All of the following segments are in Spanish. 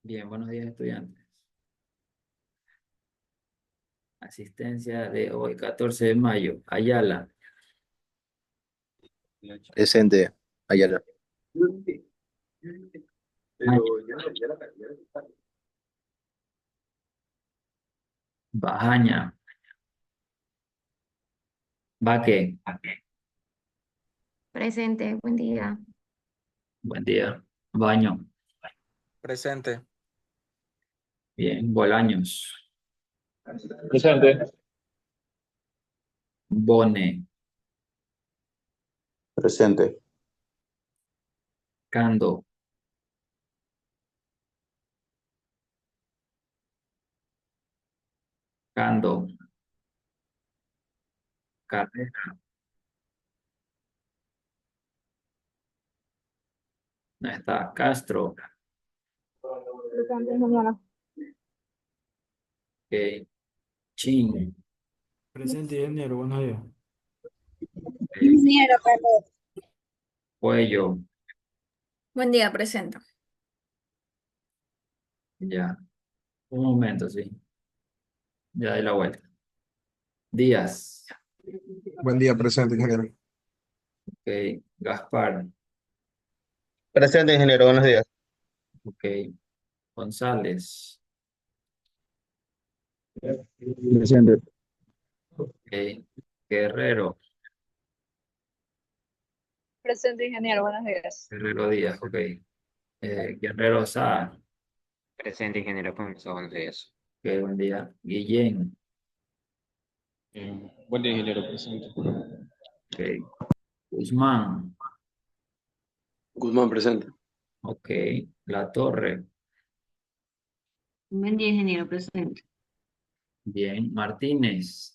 Bien, buenos días, estudiantes. Asistencia de hoy, 14 de mayo. Ayala, Presente, Ayala. Bajaña, Baque. Presente, buen día. Buen día. Baño. Presente. Bien, Bolaños. Presente. Bone, Presente. Cando, Cando, Carrera. No está. Castro. Presente, ingeniero. Ok. Chin. Presente, ingeniero, buenos días. Ok. Ingeniero, perdón. Cuello. Buen día, presente. Ya. Un momento, sí. Ya doy la vuelta. Díaz. Buen día, presente, ingeniero. Ok. Gaspar. Presente, ingeniero, buenos días. Ok. González. Presente. Ok. Guerrero. Presente, ingeniero. Buenos días. Guerrero Díaz. Ok. Guerrero Sá. Presente, ingeniero, buenos días. Ok, buen día. Guillén. Buen día, ingeniero, presente. Ok. Guzmán. Guzmán, presente. Ok. La Torre. Buen día, ingeniero presente. Bien. Martínez.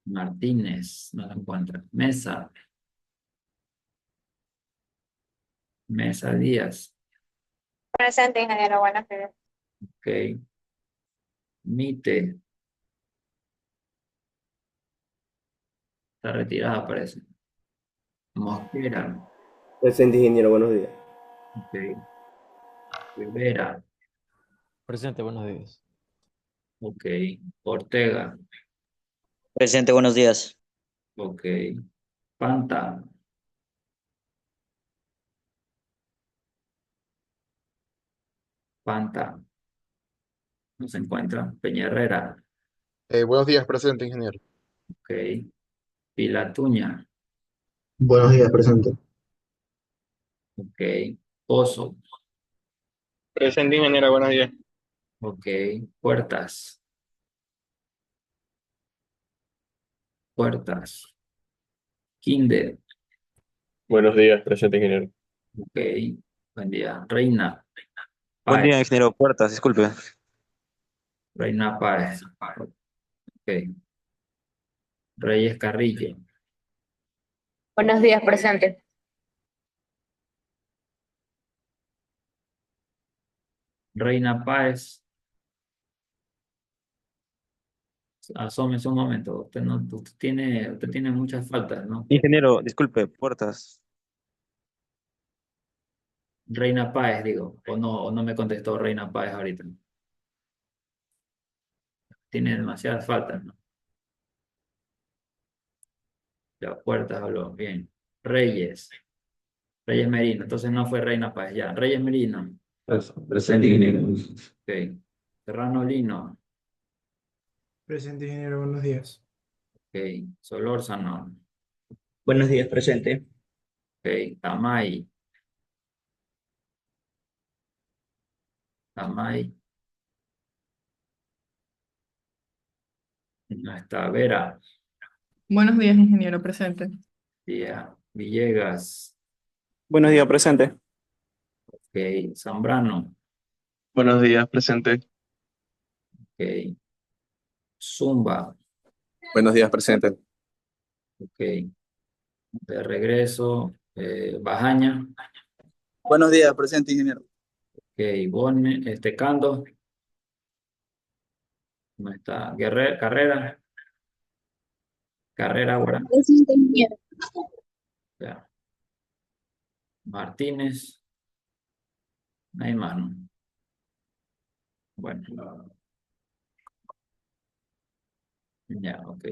Martínez. No la encuentra. Mesa. Mesa Díaz. Presente, ingeniero. Buenos días. Ok. Mite. Está retirada, parece. Mosquera. Presente, ingeniero, buenos días. Ok. Rivera. Presente, buenos días. Ok. Ortega. Presente, buenos días. Ok. Panta. Panta. No se encuentra. Peñarrera. Buenos días, presente, ingeniero. Ok. Pilatuña. Buenos días, presente. Ok. Pozo. Presente, ingeniero, buenos días. Ok. Puertas. Puertas. Kinder. Buenos días, presente, ingeniero. Ok. Buen día. Reina. Buen Páez. día, ingeniero Puertas, disculpe. Reina Páez. Ok. Reyes Carrillo. Buenos días, presente. Reina Páez. Asómese un momento. Usted, no, usted tiene muchas faltas, ¿no? Ingeniero, disculpe, Puertas. Reina Páez, digo. O no me contestó Reina Páez ahorita. Tiene demasiadas faltas, ¿no? Ya, Puertas habló. Bien. Reyes. Reyes Merino. Entonces no fue Reina Páez. Ya. Reyes Merino. Presente, ingeniero. Ok. Serrano Lino. Presente, ingeniero, buenos días. Ok. Solórzano. Buenos días, presente. Ok. Tamay. Tamay. No está. Vera. Buenos días, ingeniero presente. Ya. Villegas. Buenos días, presente. Ok. Zambrano. Buenos días, presente. Ok. Zumba. Buenos días, presente. Ok. De regreso. Bajaña. Buenos días, presente, ingeniero. Ok. Bone. Cando. No está. Guerrero. Carrera. Carrera ahora. Presente, ingeniero. Ya. Martínez. No hay más, ¿no? Bueno, ya, ok.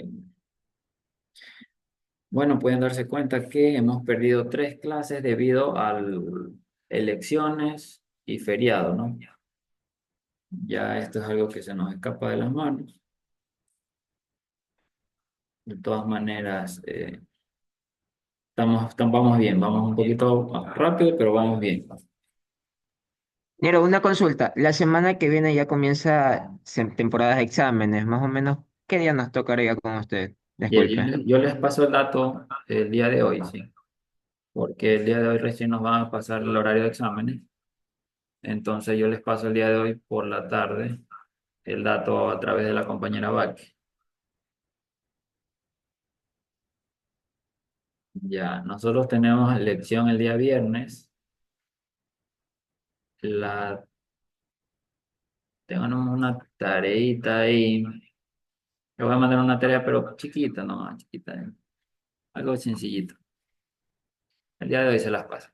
Bueno, pueden darse cuenta que hemos perdido 3 clases debido a elecciones y feriado, ¿no? Ya esto es algo que se nos escapa de las manos. De todas maneras, vamos bien, vamos un poquito más rápido, pero vamos bien. Nero, una consulta. La semana que viene ya comienza temporada de exámenes. Más o menos, ¿qué día nos tocaría con usted? Bien, Disculpe. yo les paso el dato el día de hoy, sí, porque el día de hoy recién nos van a pasar el horario de exámenes. Entonces yo les paso el día de hoy por la tarde el dato a través de la compañera Vázquez. Ya, nosotros tenemos lección el día viernes. Tengo una tareita ahí. Le voy a mandar una tarea, pero chiquita, no, chiquita. Algo sencillito. El día de hoy se las paso.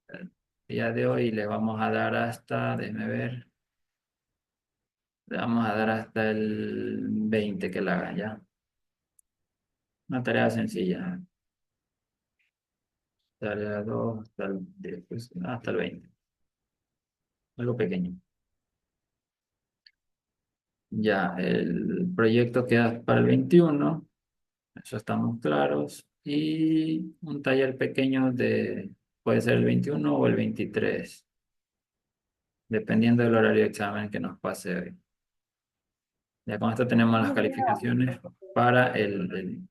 El día de hoy les vamos a dar hasta, déjenme ver, le vamos a dar hasta el 20 que la hagan ya. Una tarea sencilla. Tarea 2 hasta el 20. Algo pequeño. Ya, el proyecto queda para el 21. Eso estamos claros. Y un taller pequeño puede ser el 21 o el 23, dependiendo del horario de examen que nos pase hoy. Ya con esto tenemos las calificaciones para el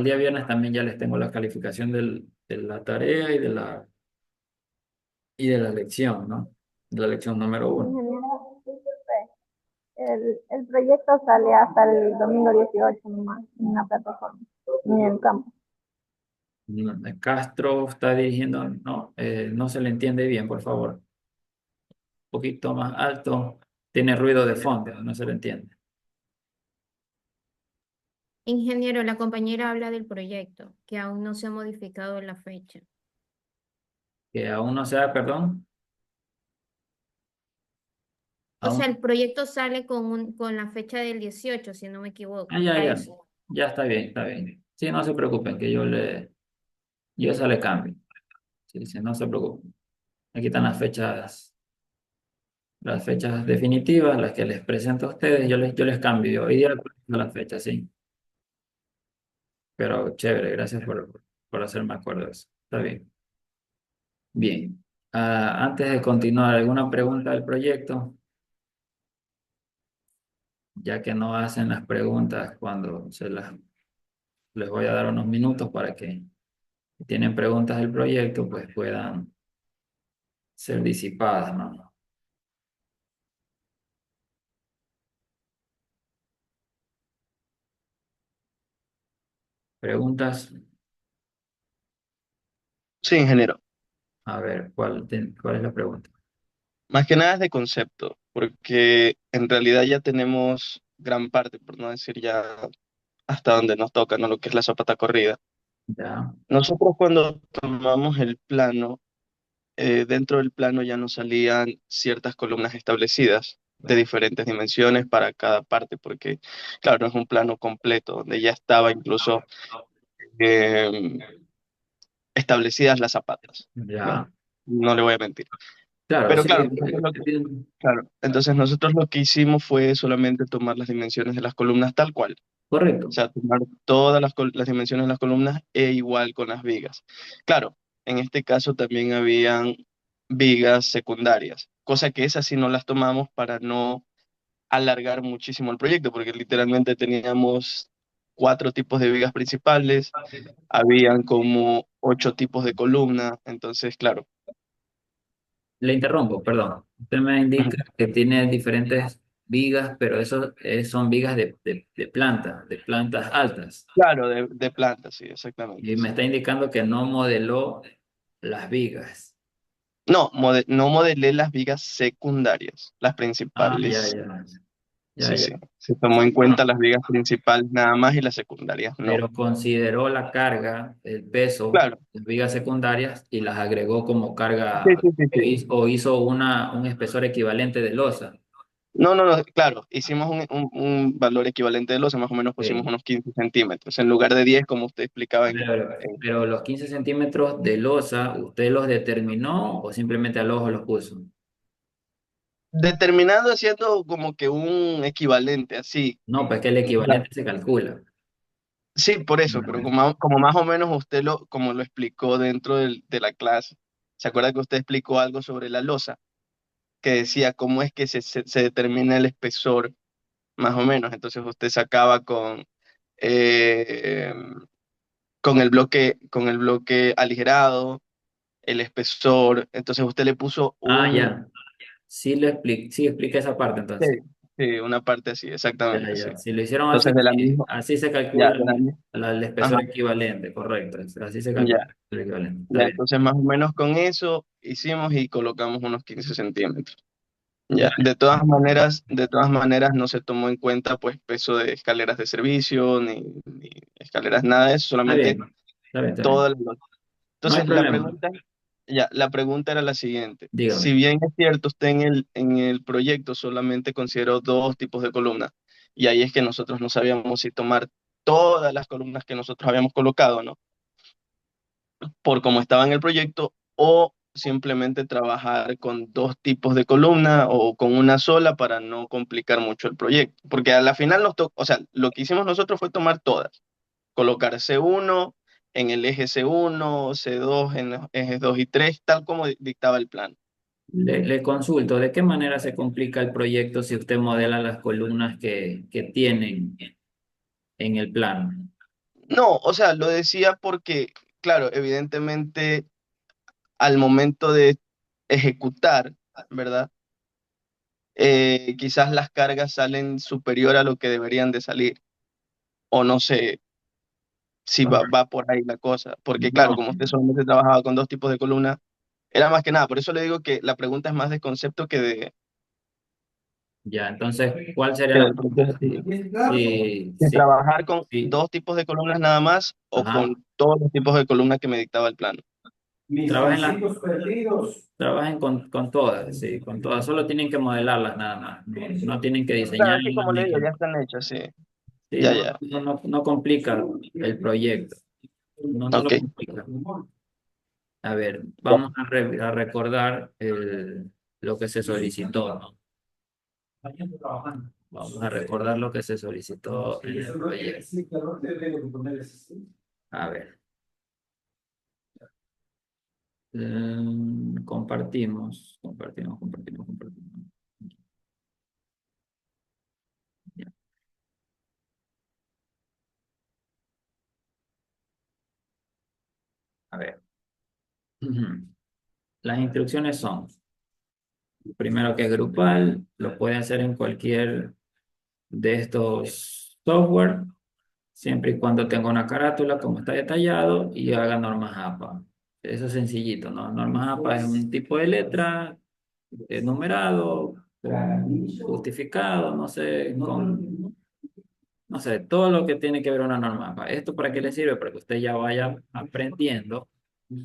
día viernes. También ya les tengo la calificación de la tarea y de la lección, ¿no? De la lección número 1. Ingeniero, disculpe, el proyecto sale hasta el domingo 18 nomás en la plataforma, en el campo. Castro está dirigiendo, no, no se le entiende bien, por favor. Un poquito más alto. Tiene ruido de fondo, no se le entiende. Ingeniero, la compañera habla del proyecto, que aún no se ha modificado la fecha. Que aún no se da, perdón. O sea, Aún. el proyecto sale con la fecha del 18, si no me equivoco. Ya. Eso. Ya está bien, está bien. Sí, no se preocupen, que yo eso le cambio. Sí, sí, no se preocupen. Aquí están las fechas definitivas, las que les presento a ustedes, yo les cambio. Hoy día les presento las fechas, sí. Pero chévere, gracias por hacerme acuerdo de eso. Está bien. Bien. Antes de continuar, ¿alguna pregunta del proyecto? Ya que no hacen las preguntas cuando les voy a dar unos minutos para que, si tienen preguntas del proyecto, pues puedan ser disipadas, ¿no? ¿Preguntas? Sí, ingeniero. A ver, ¿cuál es la pregunta? Más que nada es de concepto, porque en realidad ya tenemos gran parte, por no decir ya hasta donde nos toca, ¿no? Lo que es la zapata corrida. Ya. Nosotros cuando tomamos el plano, dentro del plano ya nos salían ciertas columnas establecidas de diferentes dimensiones para cada parte, porque claro, no es un plano completo, donde ya estaba incluso eh, establecidas las zapatas, ¿no? Ya. No le voy a mentir. Claro, Pero sí. claro, claro, entonces nosotros lo que hicimos fue solamente tomar las dimensiones de las columnas tal cual. Correcto. O sea, tomar todas las dimensiones de las columnas e igual con las vigas. Claro, en este caso también habían vigas secundarias, cosa que esas sí no las tomamos para no alargar muchísimo el proyecto, porque literalmente teníamos 4 tipos de vigas principales, habían como 8 tipos de columna, entonces, claro. Le interrumpo, perdón. Usted me indica que tiene diferentes vigas, pero eso son vigas de plantas altas. Claro, de plantas, sí, exactamente. Y me Sí. está indicando que no modeló las vigas. No, no modelé las vigas secundarias, las Ah, ya, principales. ya. Ya, Sí, ya. sí. Se tomó en cuenta las vigas principales nada más y las secundarias no. Pero consideró la carga, el peso, Claro, de vigas secundarias y las agregó como sí, carga sí, sí, o sí. o hizo un espesor equivalente de losa. No, no, no, claro, hicimos un valor equivalente de losa, más o menos pusimos Ok. unos 15 centímetros, en lugar de 10, como usted explicaba Pero los 15 centímetros de losa, ¿usted los determinó o simplemente al ojo los puso? determinando haciendo como que un equivalente, así. No, pues que el Claro. equivalente se calcula. Sí, por eso, pero como más o menos usted como lo explicó dentro de la clase. ¿Se acuerda que usted explicó algo sobre la losa? Que decía cómo es que se determina el espesor, más o menos. Entonces usted sacaba eh, con el bloque aligerado, el espesor. Entonces usted le puso Ah, un... ya. Sí expliqué esa parte Sí, entonces. sí, una parte así, Ya, exactamente, sí. ya. Si lo hicieron así, Entonces de la sí. misma... Así se Ya, calcula de la misma... el Ajá, espesor equivalente, correcto. Así se ya. calcula el espesor equivalente. Está Ya, bien. entonces más o menos con eso hicimos y colocamos unos 15 centímetros. Ya, Ya, de todas maneras no se tomó en cuenta pues peso de escaleras de servicio, ni escaleras, nada de eso, está solamente bien. Está bien, está bien. toda la losa. No hay Entonces problema. la pregunta era la siguiente. Si Dígame. bien es cierto, usted en el proyecto solamente consideró dos tipos de columnas, y ahí es que nosotros no sabíamos si tomar todas las columnas que nosotros habíamos colocado, ¿no? Por cómo estaba en el proyecto, o simplemente trabajar con dos tipos de columna o con una sola para no complicar mucho el proyecto. Porque a la final nos tocó, o sea, lo que hicimos nosotros fue tomar todas, colocar C1 en el eje C1, C2 en los ejes 2 y 3 tal como dictaba el plan. Le consulto, ¿de qué manera se complica el proyecto si usted modela las columnas que tienen en el plano? No, o sea, lo decía porque, claro, evidentemente al momento de ejecutar, ¿verdad? Quizás las cargas salen superior a lo que deberían de salir, o no sé si va por ahí la cosa, porque claro, No, como usted solamente trabajaba con dos tipos de columna, era más que nada, por eso le digo que la pregunta es más de concepto ya, entonces, ¿cuál sería que la del pregunta? proyecto. Sí, De trabajar con sí. dos tipos de columnas nada más o Ajá. con todos los tipos de columnas que me dictaba el plano. Trabajen, trabajen con todas, sí, con todas. Solo tienen que modelarlas nada más. No, no tienen que Claro, es que diseñarlas como le ni digo, que... ya están hechas, sí. Sí, Ya, no, ya. no complica el proyecto. No lo Ok. complica. A ver, vamos a recordar lo que se solicitó, ¿no? Vamos a recordar lo que se solicitó en el proyecto. A ver, compartimos. Ya. A ver, las instrucciones son, primero que es grupal, lo puede hacer en cualquier de estos software, siempre y cuando tenga una carátula como está detallado y haga normas APA. Eso es sencillito, ¿no? Normas APA es un tipo de letra numerado, justificado, no sé, todo lo que tiene que ver una norma APA. ¿Esto para qué le sirve? Para que usted ya vaya aprendiendo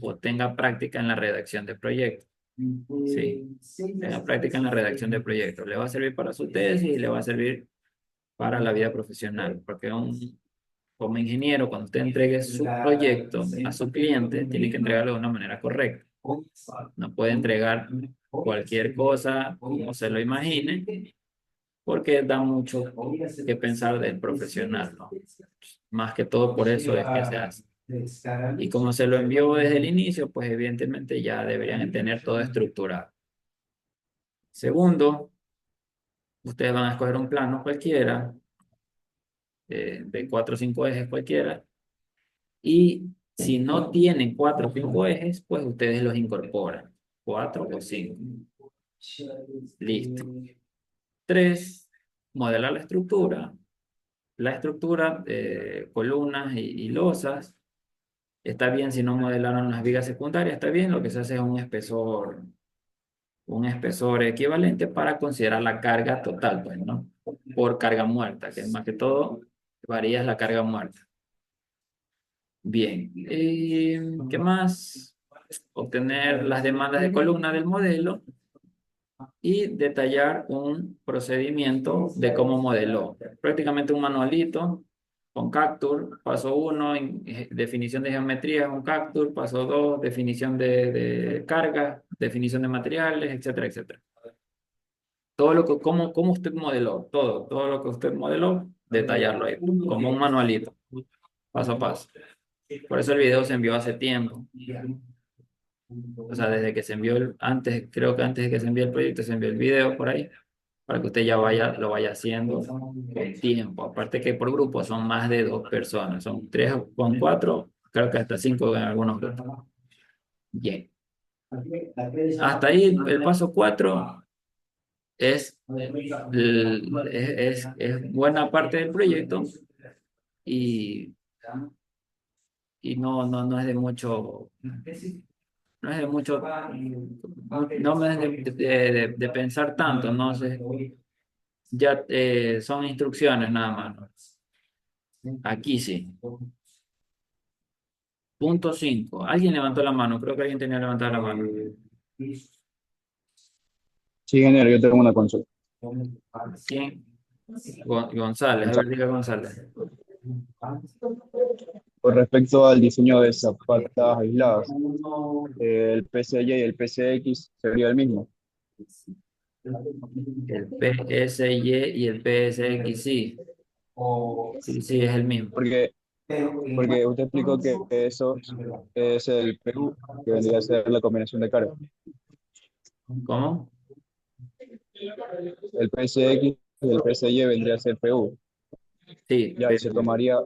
o tenga práctica en la redacción de proyectos. Sí, tenga práctica en la redacción de proyectos. Le va a servir para su tesis y le va a servir para la vida profesional, porque como ingeniero, cuando usted entregue su proyecto a su cliente, tiene que entregarlo de una manera correcta. No puede entregar cualquier cosa como se lo imagine, porque da mucho que pensar del profesional, ¿no? Más que todo por eso es que se hace. Y como se lo envió desde el inicio, pues evidentemente ya deberían tener todo estructurado. Segundo, ustedes van a escoger un plano cualquiera, de 4 o 5 ejes cualquiera, y si no tienen 4 o 5 ejes, pues ustedes los incorporan, 4 o 5. Listo. 3, modelar la estructura. La estructura, columnas y losas. Está bien si no modelaron las vigas secundarias, está bien, lo que se hace es un espesor equivalente para considerar la carga total, pues, ¿no? por carga muerta, que más que todo varía la carga muerta. Bien, ¿qué más? Obtener las demandas de columna del modelo y detallar un procedimiento de cómo modeló. Prácticamente un manualito con Capture, paso 1, definición de geometría con Capture, paso 2, definición de carga, definición de materiales, etcétera, etcétera. Todo lo que, cómo usted modeló, todo lo que usted modeló, detallarlo ahí, como un manualito, paso a paso. Por eso el video se envió hace tiempo. O sea, desde que se envió antes, creo que antes de que se envíe el proyecto, se envió el video por ahí, para que usted ya lo vaya haciendo con tiempo. Aparte que por grupo son más de 2 personas, son 3 con 4, creo que hasta 5 en algunos grupos. Bien. Hasta ahí el paso 4 es, es buena parte del proyecto y, y no es de mucho, no es de mucho, no es de pensar tanto, no sé, ya son instrucciones nada más. Aquí sí. Punto 5. Alguien levantó la mano, creo que alguien tenía levantada la mano. Sí, ingeniero, yo tengo una consulta. ¿Quién? González, a ver, diga González. Con respecto al diseño de zapatas aisladas, el PCY y el PCX sería el mismo. El PSY y el PSX, sí. Sí, sí, es el mismo. Porque usted explicó que eso es el PU, que vendría a ser la combinación de carga. ¿Cómo? El PCX y el PCY vendría a ser PU. Sí, Ya se tomaría,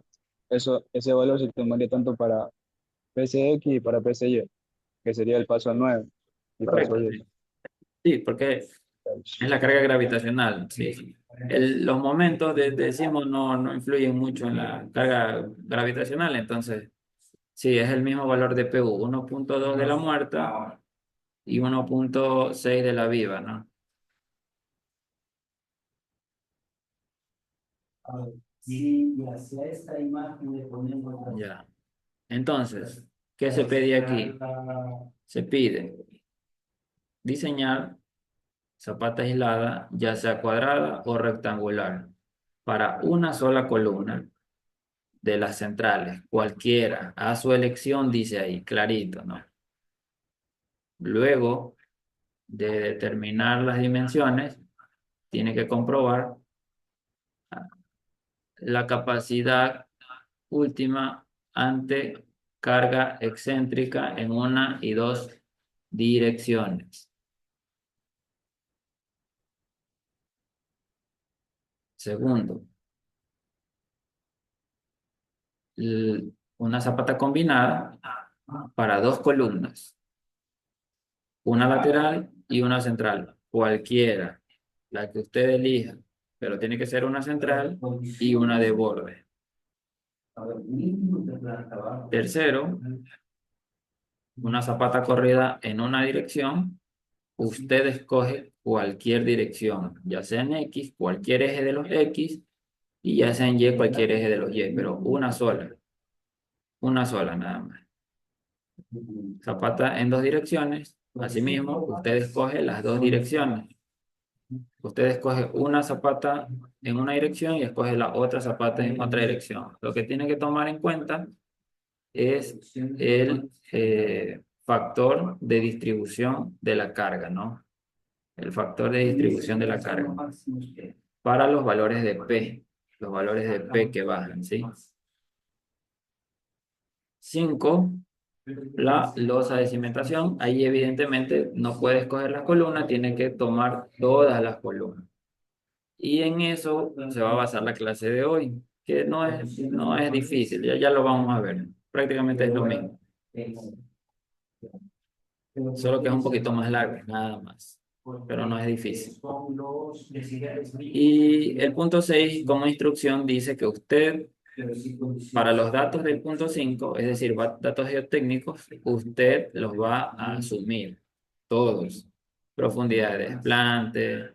ese valor se tomaría tanto para PCX y para PCY, que sería el paso 9 y paso correcto. 10. Sí, porque es la carga gravitacional. Sí. Los momentos, decimos, no influyen mucho en la carga gravitacional, entonces, sí, es el mismo valor de PU, 1.2 de la muerta y 1.6 de la viva, ¿no? Ya. Entonces, ¿qué se pedía aquí? Se pide diseñar zapata aislada, ya sea cuadrada o rectangular, para una sola columna de las centrales, cualquiera, a su elección, dice ahí, clarito, ¿no? Luego de determinar las dimensiones, tiene que comprobar la capacidad última ante carga excéntrica en una y dos direcciones. Segundo, una zapata combinada para 2 columnas, una lateral y una central, cualquiera, la que usted elija, pero tiene que ser una central y una de borde. Tercero, una zapata corrida en una dirección, usted escoge cualquier dirección, ya sea en X, cualquier eje de los X, y ya sea en Y, cualquier eje de los Y, pero una sola nada más. Zapata en 2 direcciones, asimismo, usted escoge las 2 direcciones. Usted escoge una zapata en una dirección y escoge la otra zapata en otra dirección. Lo que tiene que tomar en cuenta es el factor de distribución de la carga, ¿no? El factor de distribución de la carga para los valores de P que bajan, ¿sí? 5, la losa de cimentación. Ahí evidentemente no puede escoger las columnas, tiene que tomar todas las columnas. Y en eso se va a basar la clase de hoy, que no es difícil, ya lo vamos a ver. Prácticamente es lo mismo. Solo que es un poquito más largo, nada más. Pero no es difícil. Y el punto 6, como instrucción, dice que usted, para los datos del punto 5, es decir, datos geotécnicos, usted los va a asumir, todos. Profundidad de desplante,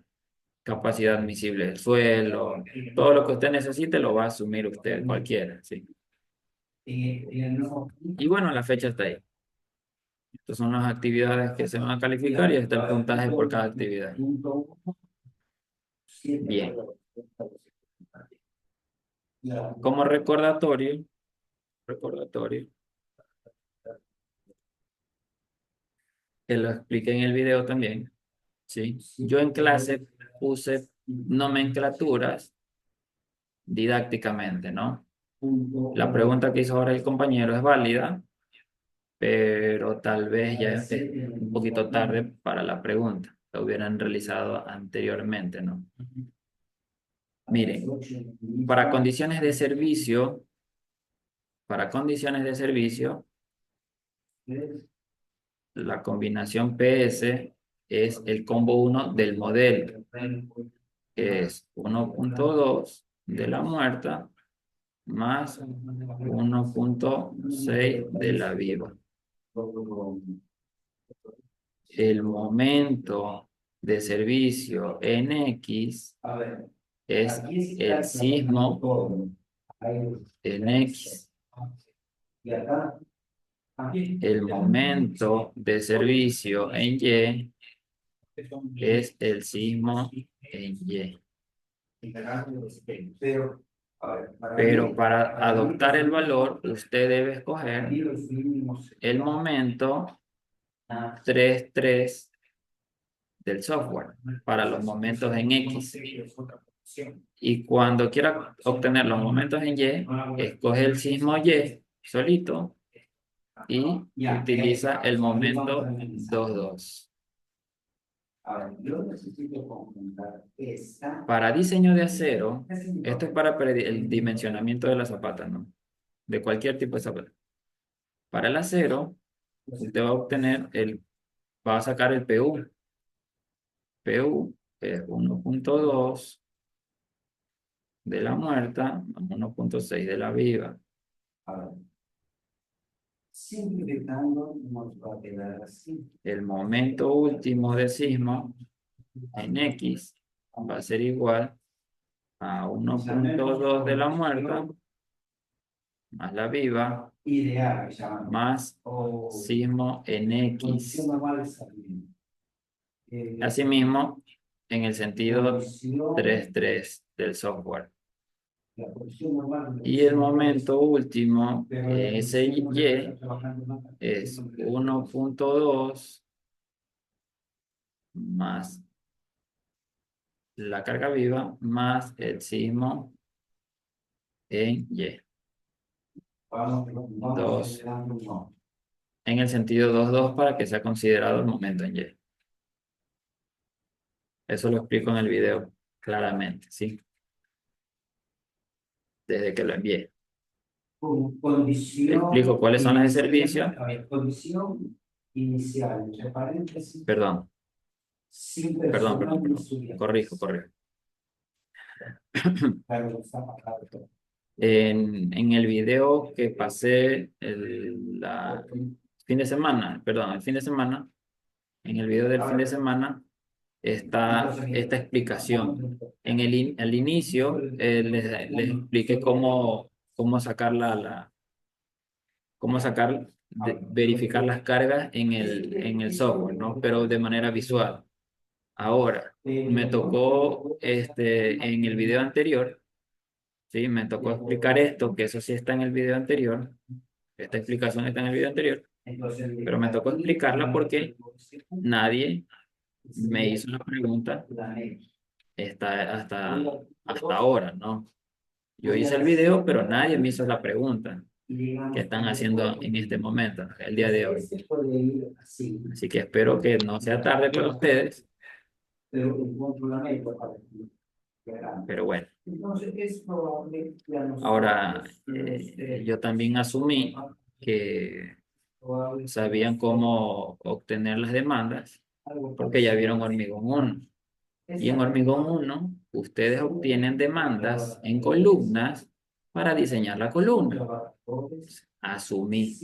capacidad admisible del suelo, todo lo que usted necesite lo va a asumir usted, cualquiera, ¿sí? Y bueno, la fecha está ahí. Estas son las actividades que se van a calificar y está el puntaje por cada actividad. Bien. Como recordatorio, que lo expliqué en el video también, ¿sí? Yo en clase puse nomenclaturas didácticamente, ¿no? La pregunta que hizo ahora el compañero es válida, pero tal vez ya es un poquito tarde para la pregunta. Lo hubieran realizado anteriormente, ¿no? Miren, para condiciones de servicio, la combinación PS es el combo 1 del modelo, que es 1.2 de la muerta más 1.6 de la viva. El momento de servicio en X es el sismo en X. El momento de servicio en Y es el sismo en Y. Pero para adoptar el valor, usted debe escoger el momento 3.3 del software para los momentos en X. Y cuando quiera obtener los momentos en Y, escoge el sismo Y solito y utiliza el momento 2.2. Para diseño de acero, esto es para el dimensionamiento de la zapata, ¿no? De cualquier tipo de zapata. Para el acero, usted va a obtener va a sacar el PU. PU es 1.2 de la muerta más 1.6 de la viva. Simplificando, nos va a quedar así. El momento último de sismo en X va a ser igual a 1.2 de la muerta más la viva más sismo en X. Asimismo, en el sentido 3.3 del software. Y el momento último, ese Y, es 1.2 más la carga viva más el sismo en Y. 2. En el sentido 2.2 para que sea considerado el momento en Y. Eso lo explico en el video claramente, ¿sí? Desde que lo envié. Explico cuáles son las de servicio. Perdón. Perdón. Corrijo. En el video que pasé el fin de semana, en el video del fin de semana está esta explicación. Al inicio les expliqué cómo sacar verificar las cargas en el software, ¿no? Pero de manera visual. Ahora, me tocó en el video anterior, ¿sí? Me tocó explicar esto, que eso sí está en el video anterior. Esta explicación está en el video anterior. Pero me tocó explicarla porque nadie me hizo la pregunta hasta ahora, ¿no? Yo hice el video, pero nadie me hizo la pregunta que están haciendo en este momento, el día de hoy. Así que espero que no sea tarde para ustedes. Pero bueno. Ahora, yo también asumí que sabían cómo obtener las demandas porque ya vieron Hormigón 1. Y en Hormigón 1, ustedes obtienen demandas en columnas para diseñar la columna. Asumí.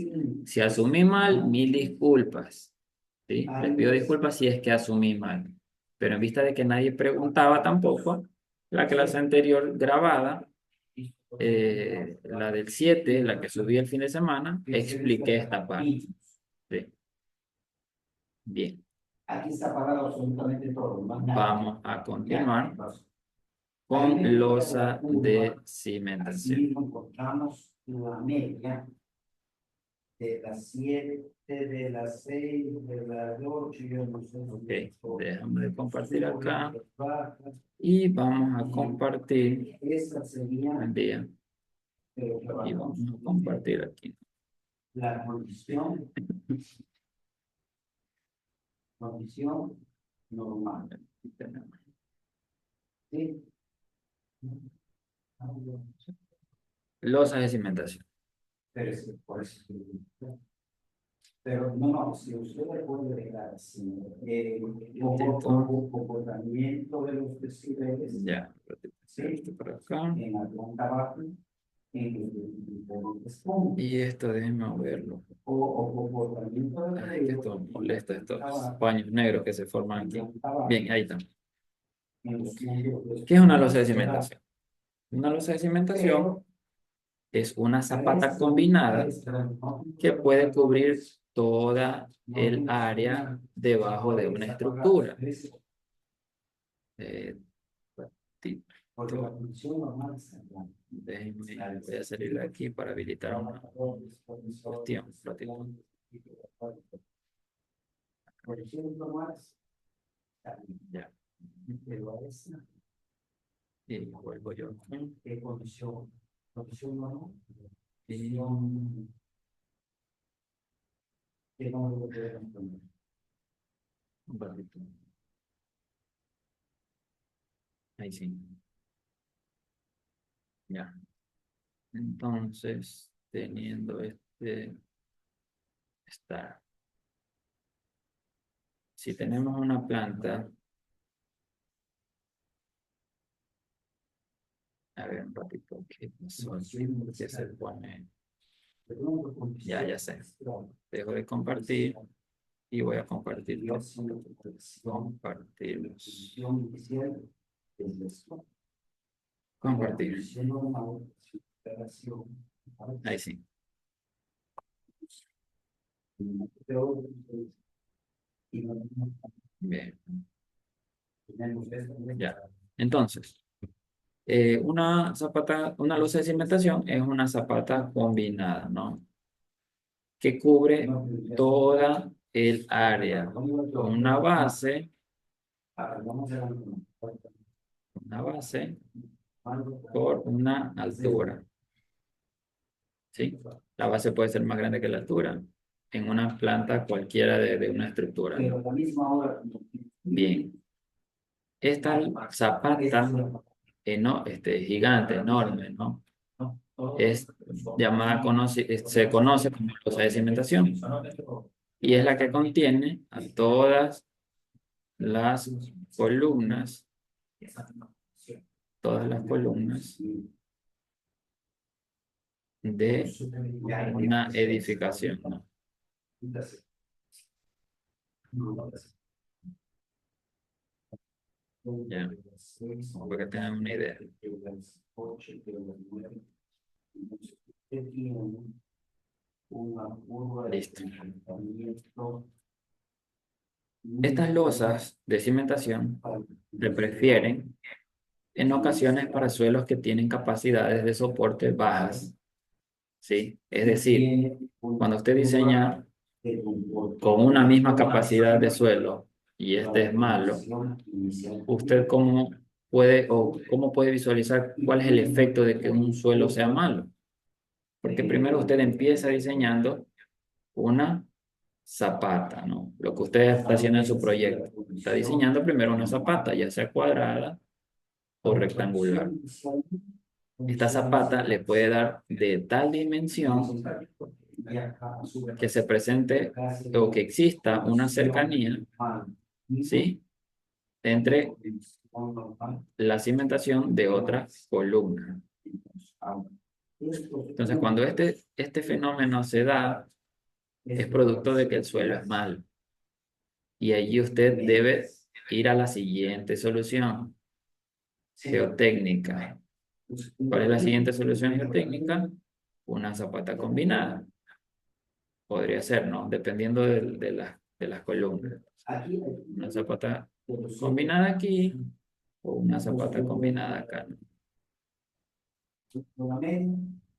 Si asumí mal, 1000 disculpas. ¿Sí? Les pido disculpas si es que asumí mal. Pero en vista de que nadie preguntaba tampoco, la clase anterior grabada, la del 7, la que subí el fin de semana, expliqué esta parte. Sí. Bien. Aquí está pagado absolutamente todo. Vamos a continuar con losa de cimentación. Así encontramos la media de las 7, de las 6, de las 8, yo no sé. Ok, déjame de compartir acá. Y vamos a compartir. Esa sería Bien. Y vamos a compartir aquí. la condición normal. Aquí tenemos. ¿Sí? Losas de cimentación. Pero es por eso. Pero no, si usted le puede dejar así, comportamiento de los decibeles, Ya. ¿sí? Esto por acá. En la planta baja, Y esto déjenme verlo. o comportamiento de Ay, que esto molesta estos paños negros que se forman aquí. Bien, ahí está. ¿Qué es una losa de cimentación? Una losa de cimentación es una zapata combinada que puede cubrir toda el área debajo de una estructura. Déjenme, voy a salir de aquí para habilitar una cuestión. Ya. Y vuelvo yo. Un ratito. Ahí sí. Ya. Entonces, teniendo si tenemos una planta, a ver un ratito, ¿qué pasó aquí? ¿Por qué se pone? Ya sé. Dejo de compartir y voy a compartirlo. Compartirlos. Compartir. Ahí sí. Bien. Ya. Entonces, una losa de cimentación es una zapata combinada, ¿no? Que cubre toda el área con una base por una altura. ¿Sí? La base puede ser más grande que la altura en una planta cualquiera de una estructura, ¿no? Bien. Esta zapata gigante, enorme, ¿no? Es llamada, se conoce como losa de cimentación. Y es la que contiene a todas las columnas de una edificación, ¿no? Ya, para que tengan una idea. Listo. Estas losas de cimentación se prefieren en ocasiones para suelos que tienen capacidades de soporte bajas. ¿Sí? Es decir, cuando usted diseña con una misma capacidad de suelo y este es malo, ¿usted cómo puede visualizar cuál es el efecto de que un suelo sea malo? Porque primero usted empieza diseñando una zapata, ¿no? Lo que usted está haciendo en su proyecto. Está diseñando primero una zapata, ya sea cuadrada o rectangular. Esta zapata le puede dar de tal dimensión que se presente o que exista una cercanía, ¿sí?, entre la cimentación de otra columna. Entonces, cuando este fenómeno se da, es producto de que el suelo es malo. Y allí usted debe ir a la siguiente solución geotécnica. ¿Cuál es la siguiente solución geotécnica? Una zapata combinada. Podría ser, ¿no? Dependiendo de las columnas. Una zapata combinada aquí o una zapata combinada acá, ¿no?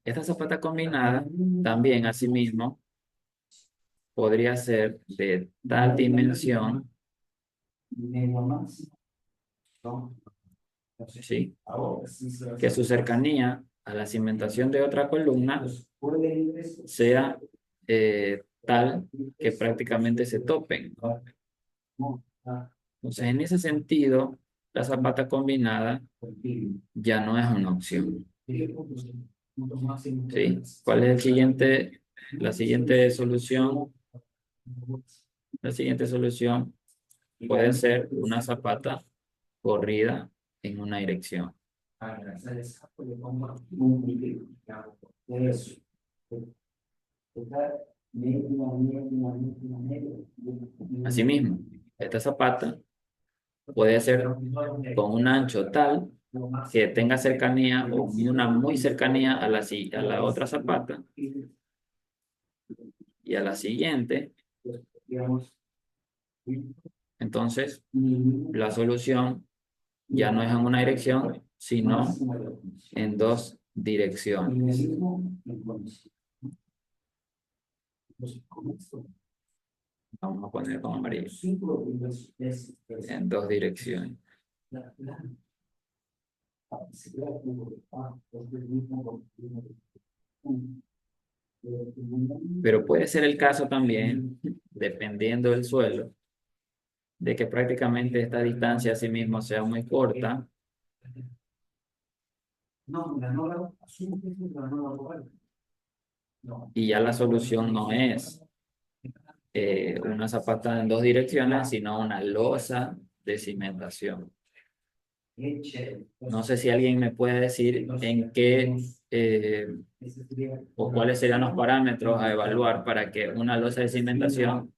Esta zapata combinada también, asimismo, podría ser de tal dimensión, ¿sí? Que su cercanía a la cimentación de otra columna sea tal que prácticamente se topen. Entonces, en ese sentido, la zapata combinada ya no es una opción. ¿Sí? ¿Cuál es la siguiente solución? La siguiente solución puede ser una zapata corrida en una dirección. Asimismo, esta zapata puede ser con un ancho tal que tenga cercanía o una muy cercanía a la otra zapata y a la siguiente. Entonces, la solución ya no es en una dirección, sino en dos direcciones. Vamos a poner con amarillo. En dos direcciones. Pero puede ser el caso también, dependiendo del suelo, de que prácticamente esta distancia a sí mismo sea muy corta. Y ya la solución no es una zapata en dos direcciones, sino una losa de cimentación. No sé si alguien me puede decir en qué o cuáles serían los parámetros a evaluar para que una losa de cimentación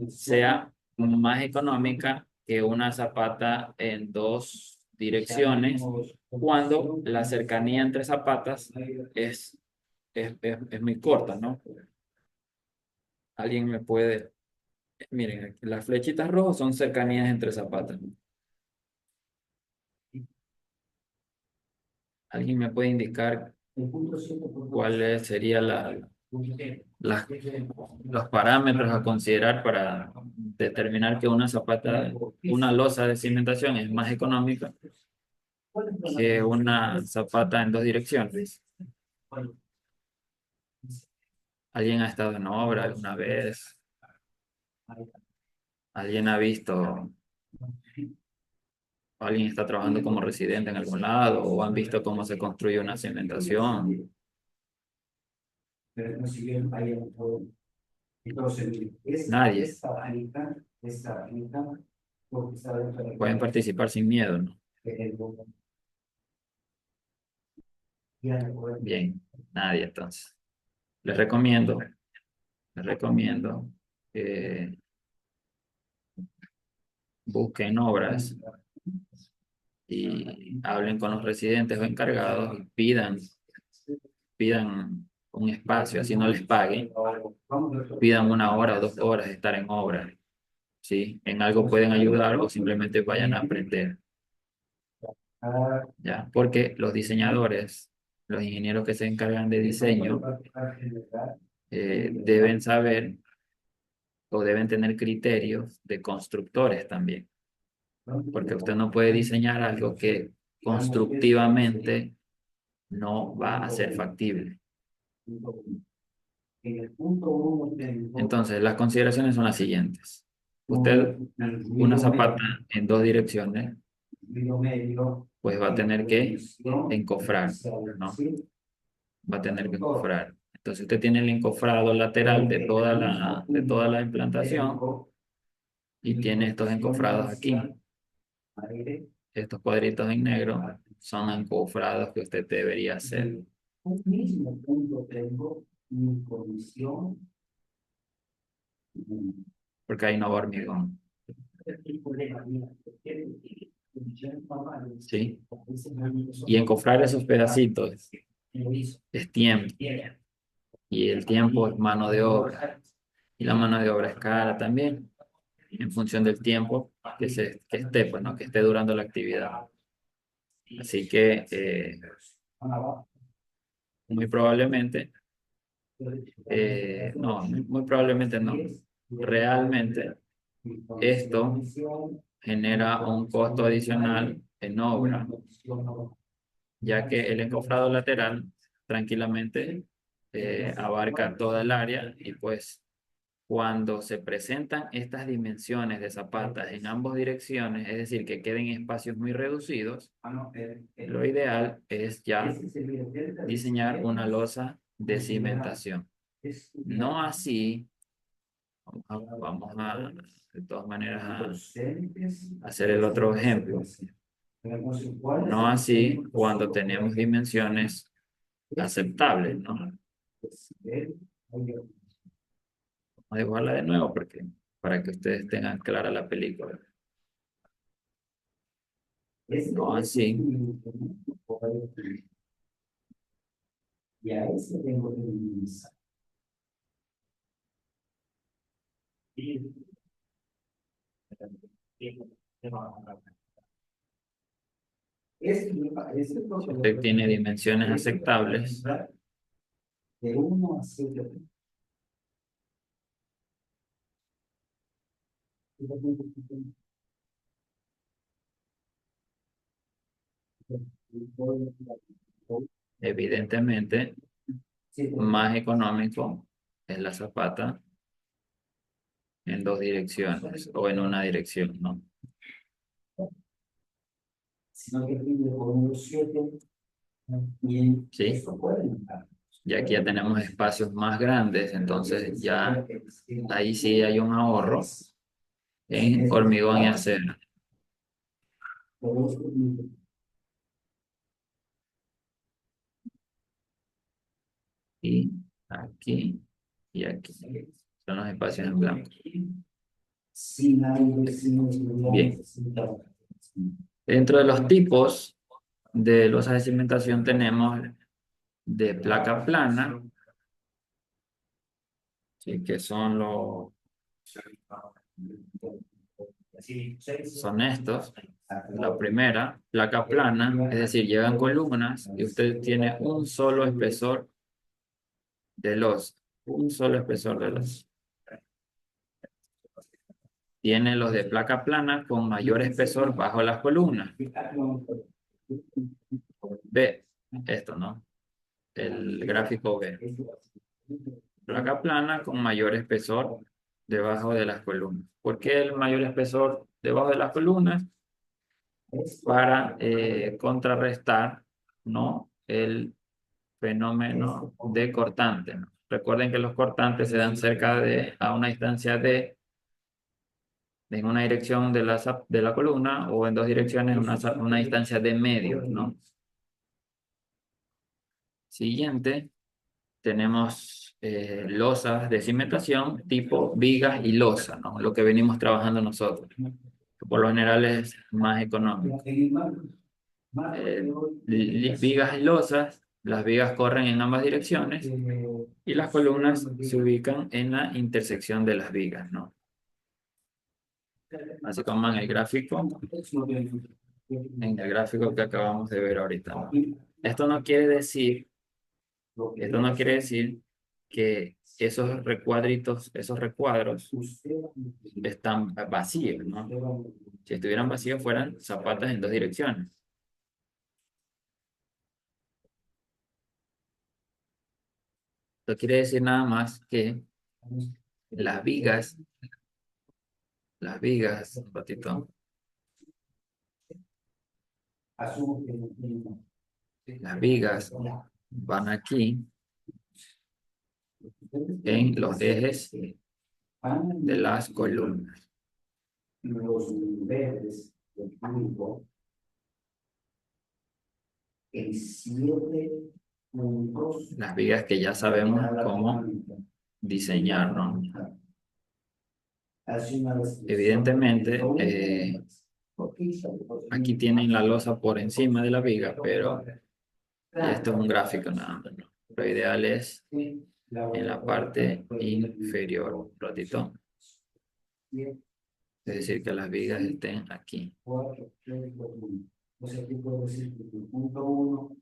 sea más económica que una zapata en dos direcciones cuando la cercanía entre zapatas es muy corta, ¿no? Alguien me puede... Miren, aquí las flechitas rojas son cercanías entre zapatas. ¿Alguien me puede indicar cuáles serían los parámetros a considerar para determinar que una losa de cimentación es más económica que una zapata en dos direcciones? ¿Alguien ha estado en obra alguna vez? ¿Alguien ha visto? ¿Alguien está trabajando como residente en algún lado? ¿O han visto cómo se construye una cimentación? Nadie. Pueden participar sin miedo, ¿no? Bien, nadie entonces. Les recomiendo que busquen obras y hablen con los residentes o encargados y pidan un espacio, así no les paguen, pidan 1 hora o 2 horas de estar en obra, ¿sí? En algo pueden ayudar o simplemente vayan a aprender, ¿ya? Porque los diseñadores, los ingenieros que se encargan de diseño, deben saber o deben tener criterios de constructores también, porque usted no puede diseñar algo que constructivamente no va a ser factible. Entonces, las consideraciones son las siguientes. Usted, una zapata en dos direcciones, pues va a tener que encofrar, ¿no? Va a tener que encofrar. Entonces, usted tiene el encofrado lateral de toda la implantación y tiene estos encofrados aquí. Estos cuadritos en negro son encofrados que usted debería hacer. Porque ahí no va hormigón. ¿Sí? Y encofrar esos pedacitos es tiempo. Y el tiempo es mano de obra. Y la mano de obra es cara también, en función del tiempo que esté, pues, ¿no? Que esté durando la actividad. Así que muy probablemente, no, muy probablemente no. Realmente esto genera un costo adicional en obra, ya que el encofrado lateral tranquilamente abarca toda el área y pues cuando se presentan estas dimensiones de zapatas en ambas direcciones, es decir, que queden espacios muy reducidos, lo ideal es ya diseñar una losa de cimentación. No así, vamos a de todas maneras a hacer el otro ejemplo. No así cuando tenemos dimensiones aceptables, ¿no? Vamos a dibujarla de nuevo porque, para que ustedes tengan clara la película. No así. Y a ese tengo que minimizar. Si usted tiene dimensiones aceptables, de 1 a 7. Evidentemente, más económico es la zapata en 2 direcciones o en una dirección, ¿no? Sino que con los 7, ¿sí? Y aquí ya tenemos espacios más grandes, entonces ya ahí sí hay un ahorro en hormigón y acero. Y aquí y aquí. Son los espacios en blanco. Bien. Dentro de los tipos de losas de cimentación tenemos de placa plana, ¿sí? Que son son estos. La primera, placa plana, es decir, llevan columnas y usted tiene un solo espesor de losa. Un solo espesor de losa. Tiene los de placa plana con mayor espesor bajo las columnas. Ve, esto, ¿no? El gráfico B. Placa plana con mayor espesor debajo de las columnas. ¿Por qué el mayor espesor debajo de las columnas? Para contrarrestar, ¿no? El fenómeno de cortante, ¿no? Recuerden que los cortantes se dan cerca a una distancia en una dirección de la columna o en 2 direcciones una distancia de medio, ¿no? Siguiente, tenemos losas de cimentación tipo vigas y losa, ¿no? Lo que venimos trabajando nosotros, que por lo general es más económico. Vigas y losas, las vigas corren en ambas direcciones y las columnas se ubican en la intersección de las vigas, ¿no? Así como en el gráfico que acabamos de ver ahorita, ¿no? Esto no quiere decir que esos recuadritos, esos recuadros están vacíos, ¿no? Si estuvieran vacíos fueran zapatas en 2 direcciones. Esto quiere decir nada más que las vigas, un ratito. Las vigas van aquí en los ejes de las columnas. Los niveles del grupo en 7 puntos. Las vigas que ya sabemos cómo diseñar, ¿no? Evidentemente, aquí tienen la losa por encima de la viga, pero esto es un gráfico nada más, ¿no? Lo ideal es en la parte inferior, ratito. Es decir, que las vigas estén aquí. O sea, aquí puedo decir que el punto 1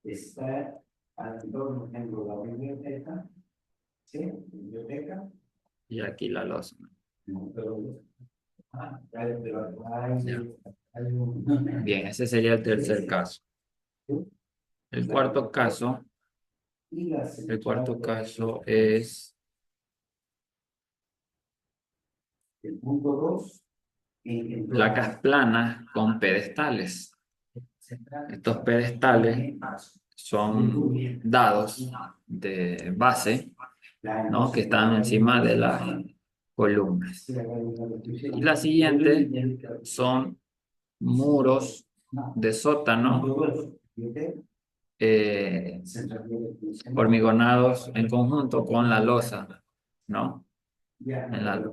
está al torno, por ejemplo, la biblioteca, ¿sí? Biblioteca. Y aquí la losa. No, pero, hay Bien, ese sería el tercer caso. El cuarto caso es el punto 2. placas planas con pedestales. Estos pedestales son dados de base, ¿no? Que están encima de las columnas. Y la siguiente son muros de sótano hormigonados en conjunto con la losa, ¿no?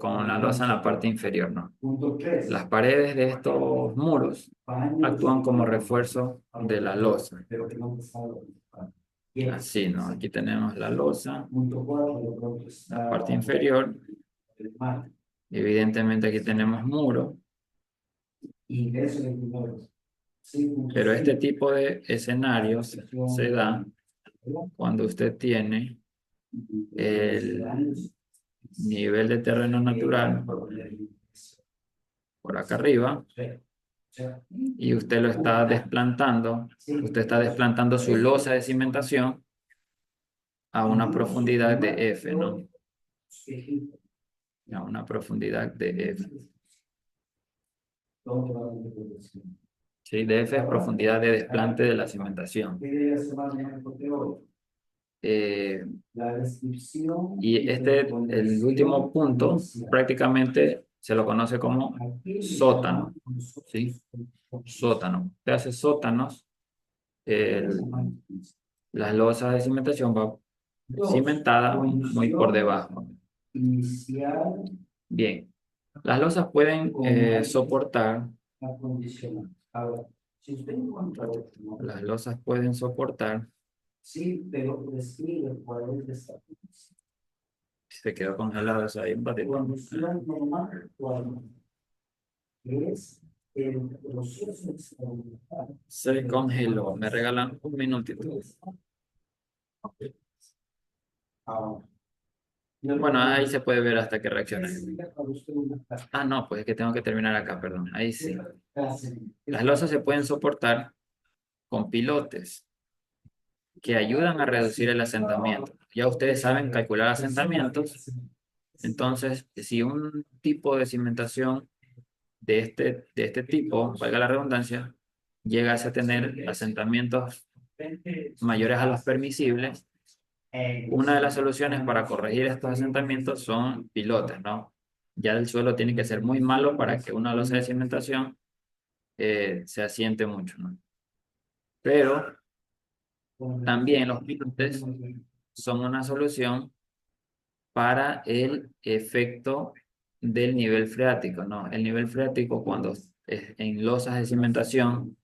Con la losa en la parte inferior, ¿no? Las paredes de estos muros actúan como refuerzo de la losa. Así, ¿no? Aquí tenemos la losa, la parte inferior. Evidentemente aquí tenemos muro. Pero este tipo de escenarios se da cuando usted tiene el nivel de terreno natural por acá arriba y usted lo está desplantando, usted está desplantando su losa de cimentación a una profundidad de F, ¿no? A una profundidad de F. Sí, de F es profundidad de desplante de la cimentación. Y el último punto, prácticamente se lo conoce como sótano, ¿sí? Sótano. Usted hace sótanos, las losas de cimentación va cimentada muy por debajo. Bien, las losas pueden soportar, las losas pueden soportar. Sí, pero describe cuál es esta. Se quedó congelado eso ahí un ratito. Condición normal, ¿cuál es el proceso experimental? Se congeló. Me regalan un minutito. Bueno, ahí se puede ver hasta que reacciona. Ah, no, pues es que tengo que terminar acá, perdón. Ahí sí. Las losas se pueden soportar con pilotes que ayudan a reducir el asentamiento. Ya ustedes saben calcular asentamientos. Entonces, si un tipo de cimentación de este tipo, valga la redundancia, llegase a tener asentamientos mayores a los permisibles, una de las soluciones para corregir estos asentamientos son pilotes, ¿no? Ya el suelo tiene que ser muy malo para que una losa de cimentación se asiente mucho, ¿no? Pero también los pilotes son una solución para el efecto del nivel freático, ¿no? El nivel freático cuando en losas de cimentación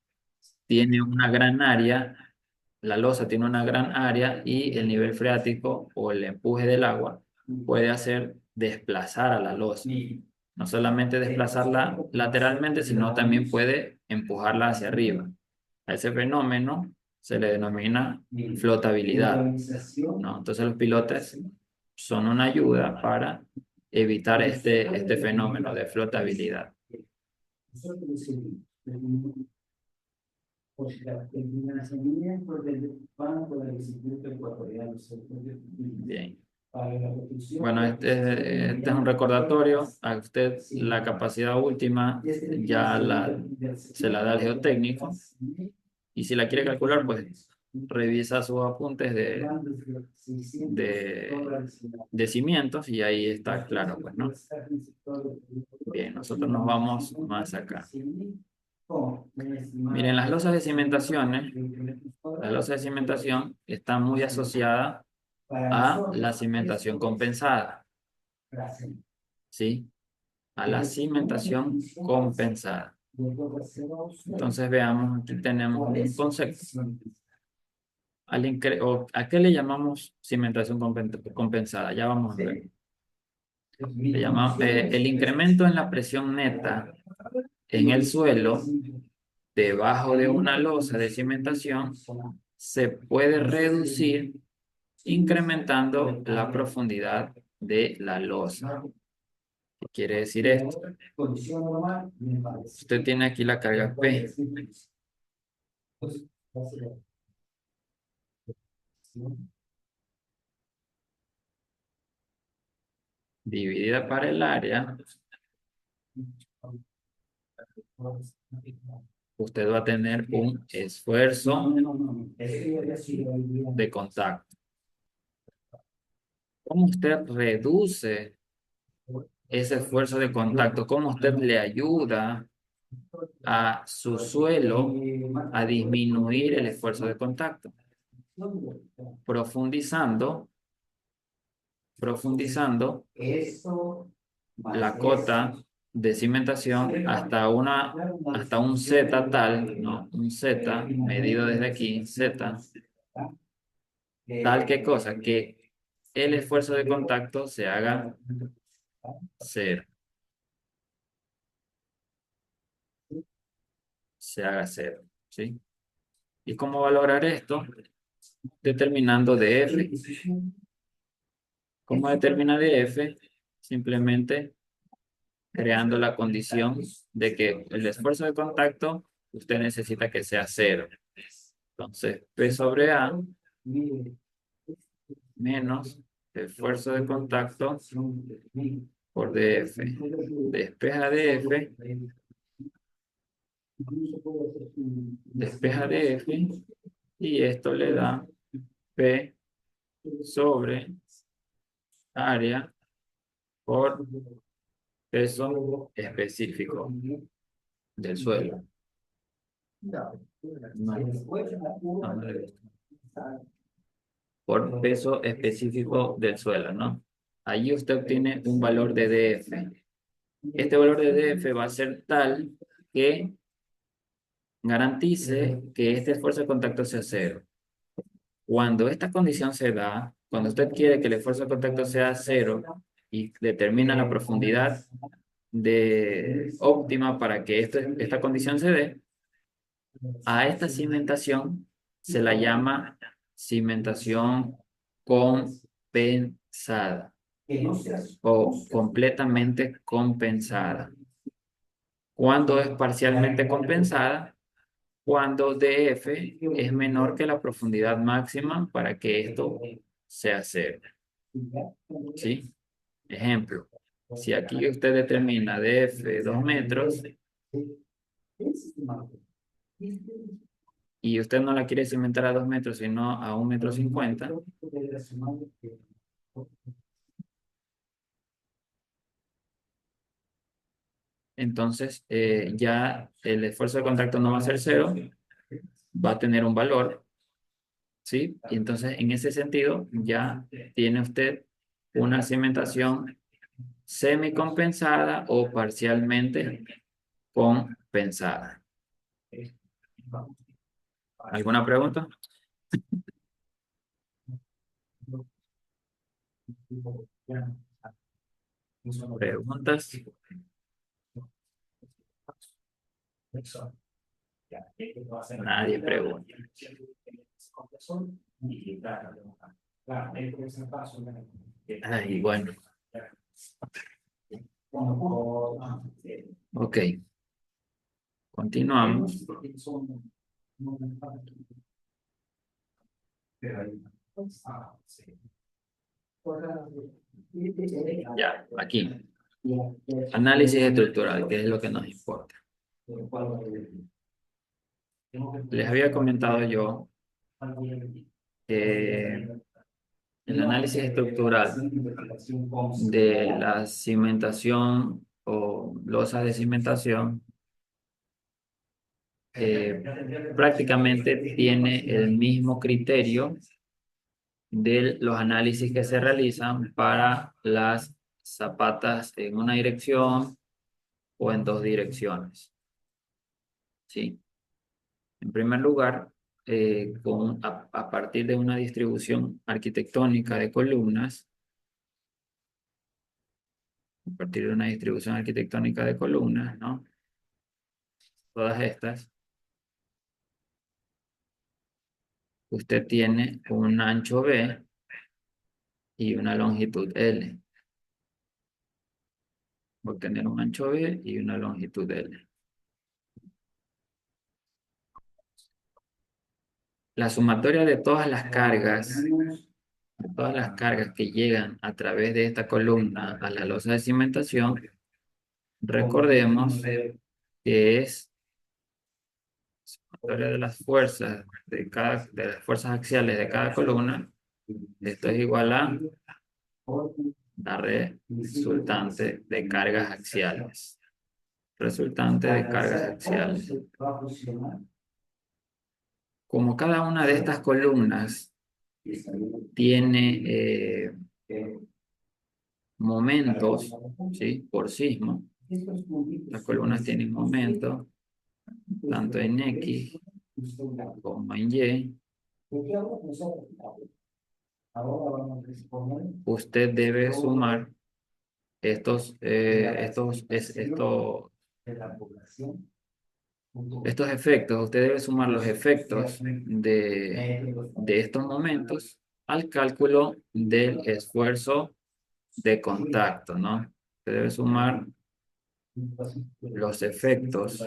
tiene una gran área, la losa tiene una gran área y el nivel freático o el empuje del agua puede hacer desplazar a la losa. No solamente desplazarla lateralmente, sino también puede empujarla hacia arriba. A ese fenómeno se le denomina flotabilidad, ¿no? Entonces los pilotes son una ayuda para evitar este fenómeno de flotabilidad. Bien. Bueno, este es un recordatorio. A usted la capacidad última ya se la da el geotécnico. Y si la quiere calcular, pues revisa sus apuntes de cimientos y ahí está claro, pues, ¿no? Bien, nosotros nos vamos más acá. Miren, las losas de cimentación están muy asociadas a la cimentación compensada. ¿sí? A la cimentación compensada. Entonces veamos, aquí tenemos un concepto. ¿A qué le llamamos cimentación compensada? Ya vamos a ver. Le llamamos, el incremento en la presión neta en el suelo debajo de una losa de cimentación se puede reducir incrementando la profundidad de la losa. ¿Qué quiere decir esto? Usted tiene aquí la carga P. Dividida para el área, usted va a tener un esfuerzo de contacto. ¿Cómo usted reduce ese esfuerzo de contacto? ¿Cómo usted le ayuda a su suelo a disminuir el esfuerzo de contacto? Profundizando la cota de cimentación hasta un Z tal, ¿no? Un Z medido desde aquí, Z, tal que cosa, que el esfuerzo de contacto se haga cero. Se haga cero, ¿sí? ¿Y cómo va a lograr esto? Determinando df. ¿Cómo determina df? Simplemente creando la condición de que el esfuerzo de contacto usted necesita que sea cero. Entonces, P sobre A menos esfuerzo de contacto por df. Despeja df. Despeja df. Y esto le da P sobre área por peso específico del suelo. Por peso específico del suelo, ¿no? Allí usted obtiene un valor de df. Este valor de df va a ser tal que garantice que este esfuerzo de contacto sea cero. Cuando esta condición se da, cuando usted quiere que el esfuerzo de contacto sea cero y determina la profundidad óptima para que esta condición se dé, a esta cimentación se la llama cimentación compensada o completamente compensada. ¿Cuándo es parcialmente compensada? Cuando df es menor que la profundidad máxima para que esto sea cero. ¿Sí? Ejemplo, si aquí usted determina df 2 metros y usted no la quiere cimentar a 2 metros, sino a 1,50 m, entonces ya el esfuerzo de contacto no va a ser cero, va a tener un valor, ¿sí? Y entonces en ese sentido ya tiene usted una cimentación semicompensada o parcialmente compensada. ¿Alguna pregunta? ¿Preguntas? Nadie pregunta. Ay, bueno. Ok. Continuamos. Ya, aquí. Análisis estructural, que es lo que nos importa. Les había comentado yo que el análisis estructural de la cimentación o losas de cimentación prácticamente tiene el mismo criterio de los análisis que se realizan para las zapatas en una dirección o en dos direcciones. ¿Sí? En primer lugar, a partir de una distribución arquitectónica de columnas, ¿no? Todas estas, usted tiene un ancho B y una longitud L. Voy a tener un ancho B y una longitud L. La sumatoria de todas las cargas que llegan a través de esta columna a la losa de cimentación, recordemos que es sumatoria de las fuerzas de las fuerzas axiales de cada columna. Esto es igual a la resultante de cargas axiales. Resultante de cargas axiales. Como cada una de estas columnas tiene momentos, ¿sí? Por sismo, las columnas tienen momentos, tanto en X como en Y. Usted debe sumar estos efectos. Usted debe sumar los efectos de estos momentos al cálculo del esfuerzo de contacto, ¿no? Usted debe sumar los efectos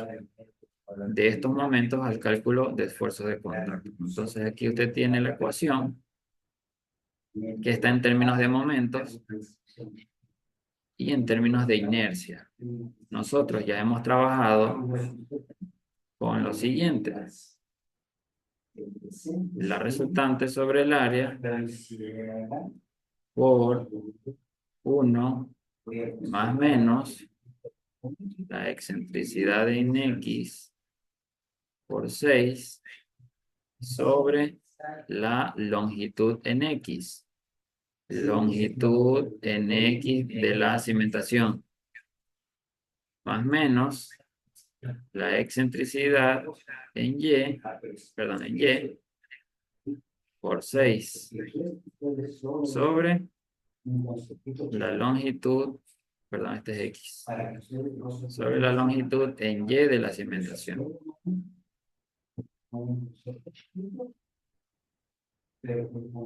de estos momentos al cálculo de esfuerzo de contacto. Entonces aquí usted tiene la ecuación que está en términos de momentos y en términos de inercia. Nosotros ya hemos trabajado con lo siguiente. La resultante sobre el área por 1 más menos la excentricidad en X por 6 sobre la longitud en X. Longitud en X de la cimentación. Más menos la excentricidad en Y, perdón, en Y por 6 sobre la longitud, perdón, este es X, sobre la longitud en Y de la cimentación.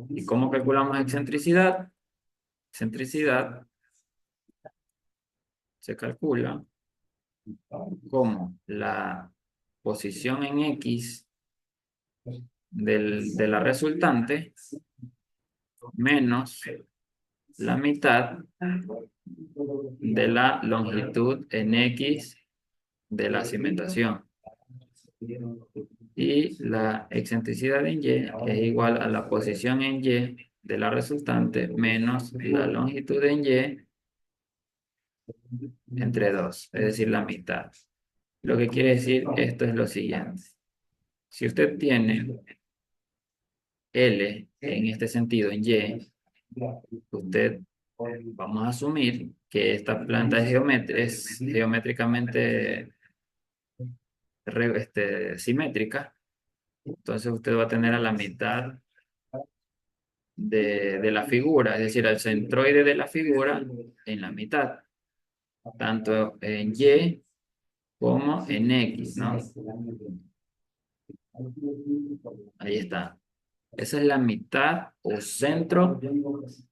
¿Y cómo calculamos excentricidad? Excentricidad se calcula como la posición en X de la resultante menos la mitad de la longitud en X de la cimentación. Y la excentricidad en Y es igual a la posición en Y de la resultante menos la longitud en Y entre 2, es decir, la mitad. Lo que quiere decir esto es lo siguiente. Si usted tiene L en este sentido en Y, usted, vamos a asumir que esta planta es geométricamente simétrica. Entonces usted va a tener a la mitad de la figura, es decir, al centroide de la figura en la mitad, tanto en Y como en X, ¿no? Ahí está. Esa es la mitad o centro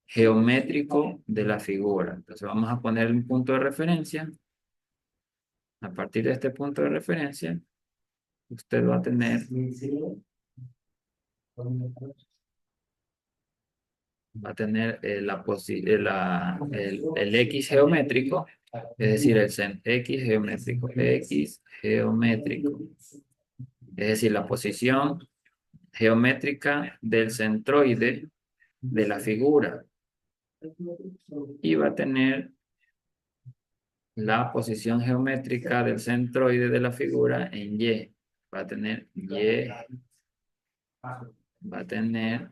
geométrico de la figura. Entonces vamos a poner un punto de referencia. A partir de este punto de referencia, usted va a tener el X geométrico, es decir, X geométrico, es decir, la posición geométrica del centroide de la figura, y va a tener la posición geométrica del centroide de la figura en Y. Va a tener Y, va a tener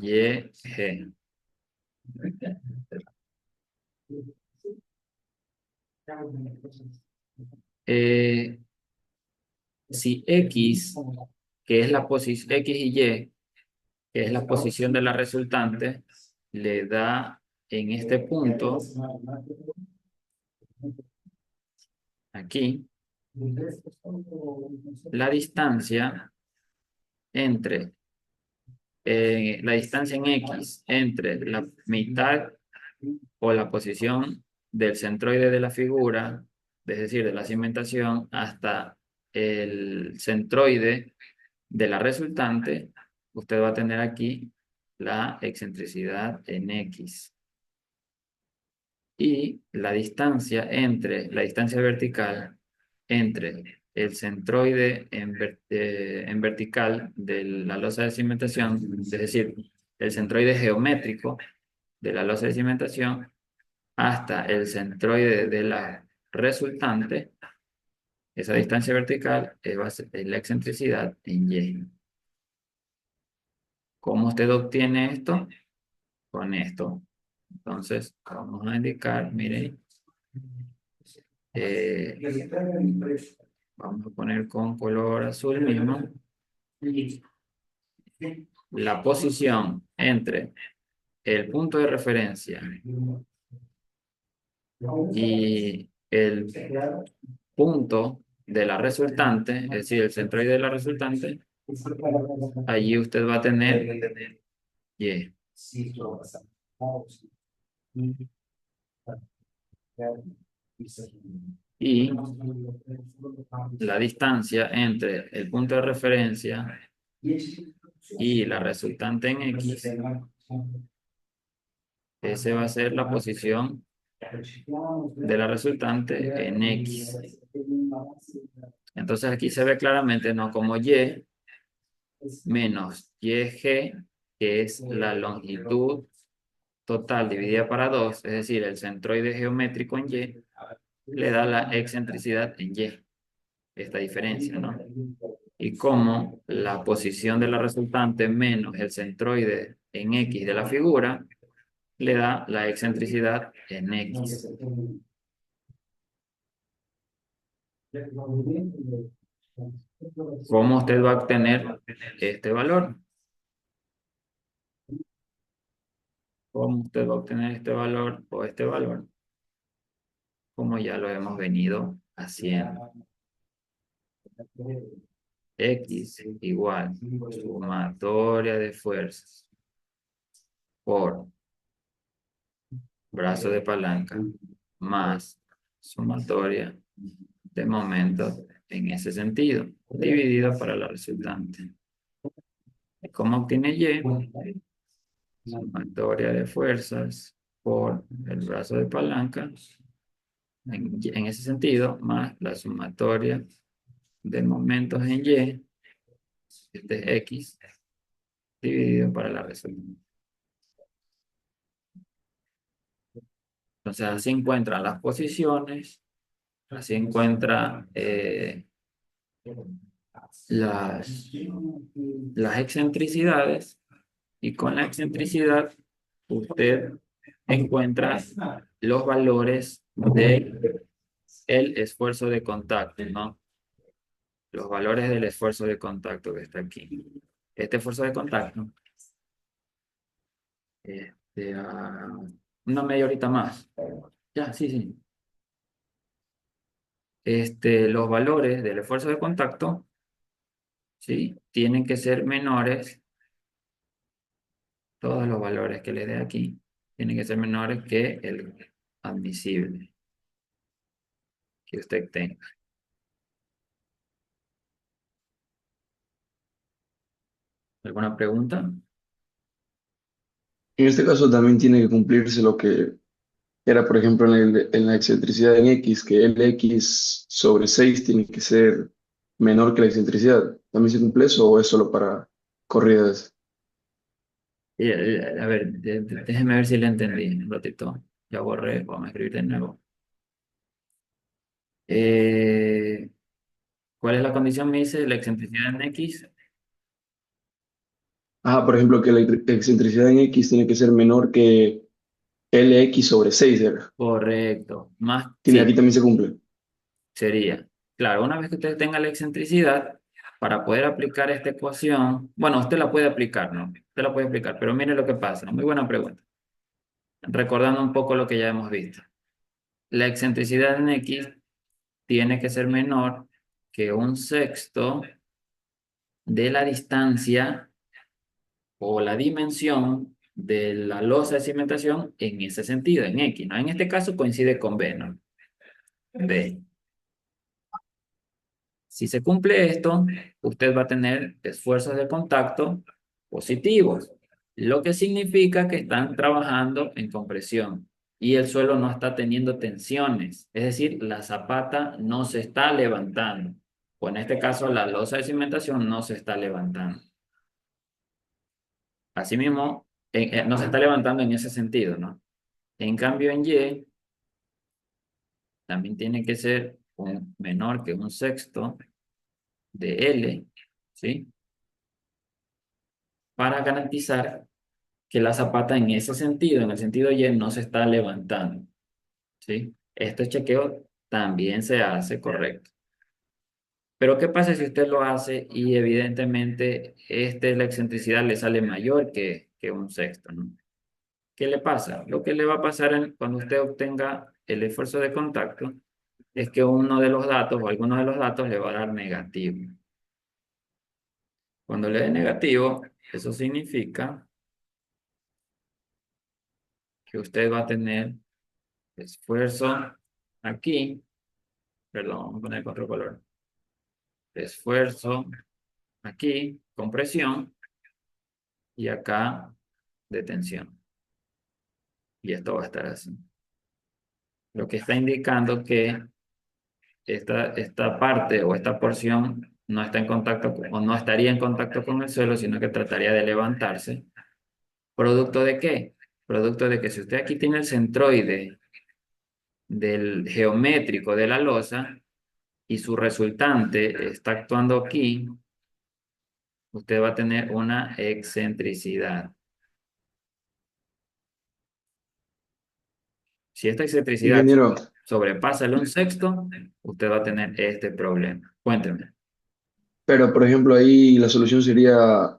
YG. Eh, si X, que es la posición, X y Y, que es la posición de la resultante, le da en este punto, aquí, la distancia entre, la distancia en X entre la mitad o la posición del centroide de la figura, es decir, de la cimentación, hasta el centroide de la resultante, usted va a tener aquí la excentricidad en X. Y la distancia vertical entre el centroide en vertical de la losa de cimentación, es decir, el centroide geométrico de la losa de cimentación hasta el centroide de la resultante, esa distancia vertical es la excentricidad en Y. ¿Cómo usted obtiene esto? Con esto. Entonces, vamos a indicar, miren, eh, vamos a poner con color azul mismo, la posición entre el punto de referencia y el punto de la resultante, es decir, el centroide de la resultante, allí usted va a tener Y. Y la distancia entre el punto de referencia y la resultante en X, ese va a ser la posición de la resultante en X. Entonces aquí se ve claramente, ¿no? Como Y menos YG, que es la longitud total dividida para 2, es decir, el centroide geométrico en Y, le da la excentricidad en Y, esta diferencia, ¿no? Y como la posición de la resultante menos el centroide en X de la figura, le da la excentricidad en X. ¿Cómo usted va a obtener este valor? ¿Cómo usted va a obtener este valor o este valor? Como ya lo hemos venido haciendo. X igual sumatoria de fuerzas por brazo de palanca más sumatoria de momentos en ese sentido, dividido para la resultante. ¿Cómo obtiene Y? Sumatoria de fuerzas por el brazo de palanca en ese sentido, más la sumatoria de momentos en Y, este es X, dividido para la resultante. Entonces así encuentran las posiciones, así encuentra las excentricidades, y con la excentricidad usted encuentra los valores del esfuerzo de contacto, ¿no? Los valores del esfuerzo de contacto que está aquí. Este esfuerzo de contacto, una media horita más. Ya, sí, sí. Los valores del esfuerzo de contacto, ¿sí? Tienen que ser menores, todos los valores que le dé aquí, tienen que ser menores que el admisible que usted tenga. ¿Alguna pregunta? En este caso también tiene que cumplirse lo que era, por ejemplo, en la excentricidad en X, que el X sobre 6 tiene que ser menor que la excentricidad. ¿También se cumple eso o es solo para corridas? A ver, déjeme ver si le entendí un ratito. Ya borré, vamos a escribir de nuevo. ¿Cuál es la condición? Me dice la excentricidad en X. Por ejemplo, que la excentricidad en X tiene que ser menor que LX sobre 6 era. Correcto. Más, Tiene, aquí sí, también se cumple. sería. Claro, una vez que usted tenga la excentricidad, para poder aplicar esta ecuación, bueno, usted la puede aplicar, ¿no? Usted la puede aplicar, pero mire lo que pasa. Muy buena pregunta. Recordando un poco lo que ya hemos visto. La excentricidad en X tiene que ser menor que un sexto de la distancia o la dimensión de la losa de cimentación en ese sentido, en X, ¿no? En este caso coincide con B, ¿no? B. Si se cumple esto, usted va a tener esfuerzos de contacto positivos, lo que significa que están trabajando en compresión y el suelo no está teniendo tensiones, es decir, la zapata no se está levantando, o en este caso la losa de cimentación no se está levantando. Asimismo, no se está levantando en ese sentido, ¿no? En cambio, en Y, también tiene que ser un menor que un sexto de L, ¿sí? Para garantizar que la zapata en ese sentido, en el sentido Y, no se está levantando, ¿sí? Este chequeo también se hace correcto. Pero ¿qué pasa si usted lo hace y evidentemente la excentricidad le sale mayor que un sexto, ¿no? ¿Qué le pasa? Lo que le va a pasar cuando usted obtenga el esfuerzo de contacto es que uno de los datos o alguno de los datos le va a dar negativo. Cuando le dé negativo, eso significa que usted va a tener esfuerzo aquí, perdón, vamos a poner con otro color. Esfuerzo aquí, compresión, y acá de tensión. Y esto va a estar así. Lo que está indicando que esta parte o esta porción no está en contacto o no estaría en contacto con el suelo, sino que trataría de levantarse. ¿Producto de qué? Producto de que si usted aquí tiene el centroide del geométrico de la losa y su resultante está actuando aquí, usted va a tener una excentricidad. Si esta excentricidad Ingeniero, sobrepasa el un sexto, usted va a tener este problema. Cuénteme. pero por ejemplo ahí la solución sería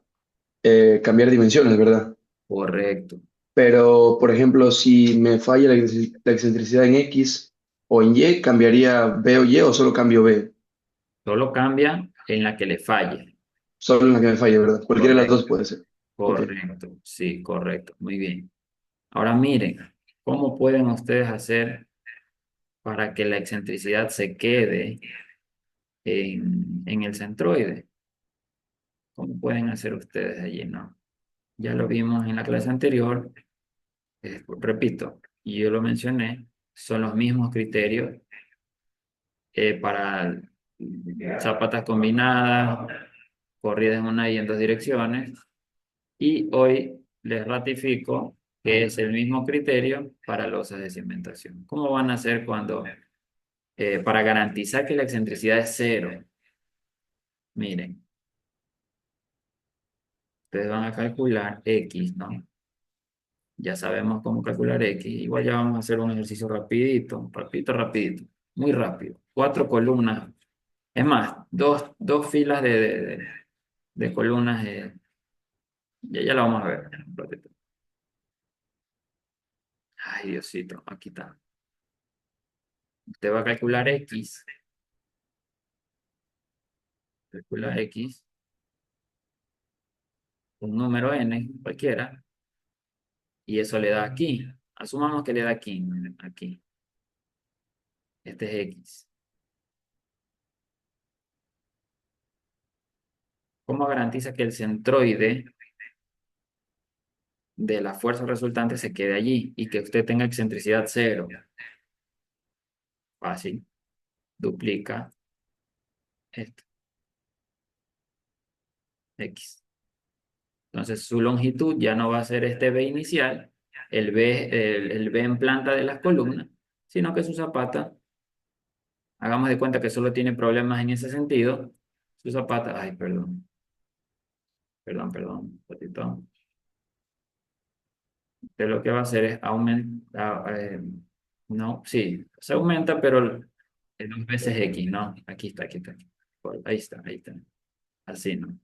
cambiar dimensiones, ¿verdad? Correcto. Pero por ejemplo si me falla la excentricidad en X o en Y, ¿cambiaría B o Y o solo cambio B? Solo cambia en la que le falle. Solo en la que me falle, ¿verdad? Cualquiera de las Correcto. dos puede ser. Ok. Correcto. Sí, correcto. Muy bien. Ahora miren, ¿cómo pueden ustedes hacer para que la excentricidad se quede en el centroide? ¿Cómo pueden hacer ustedes allí, no? Ya lo vimos en la clase anterior. Repito, y yo lo mencioné, son los mismos criterios para zapatas combinadas, corridas en una y en dos direcciones. Y hoy les ratifico que es el mismo criterio para losas de cimentación. ¿Cómo van a hacer para garantizar que la excentricidad es cero? Miren, ustedes van a calcular X, ¿no? Ya sabemos cómo calcular X. Igual ya vamos a hacer un ejercicio rapidito, rapidito, muy rápido. 4 columnas. Es más, dos filas de columnas. Ya lo vamos a ver. Un ratito. Ay, Diosito, aquí está. Usted va a calcular X. Calcula X. Un número n, cualquiera. Y eso le da aquí. Asumamos que le da aquí. Miren, aquí. Este es X. ¿Cómo garantiza que el centroide de la fuerza resultante se quede allí y que usted tenga excentricidad cero? Fácil. Duplica esto. X. Entonces su longitud ya no va a ser este B inicial, el B en planta de las columnas, sino que su zapata, hagamos de cuenta que solo tiene problemas en ese sentido, su zapata, ay, perdón, un ratito. Usted lo que va a hacer es aumentar, no, sí, se aumenta, pero dos veces X, ¿no? Aquí está, aquí está. Ahí está, ahí está. Así, ¿no?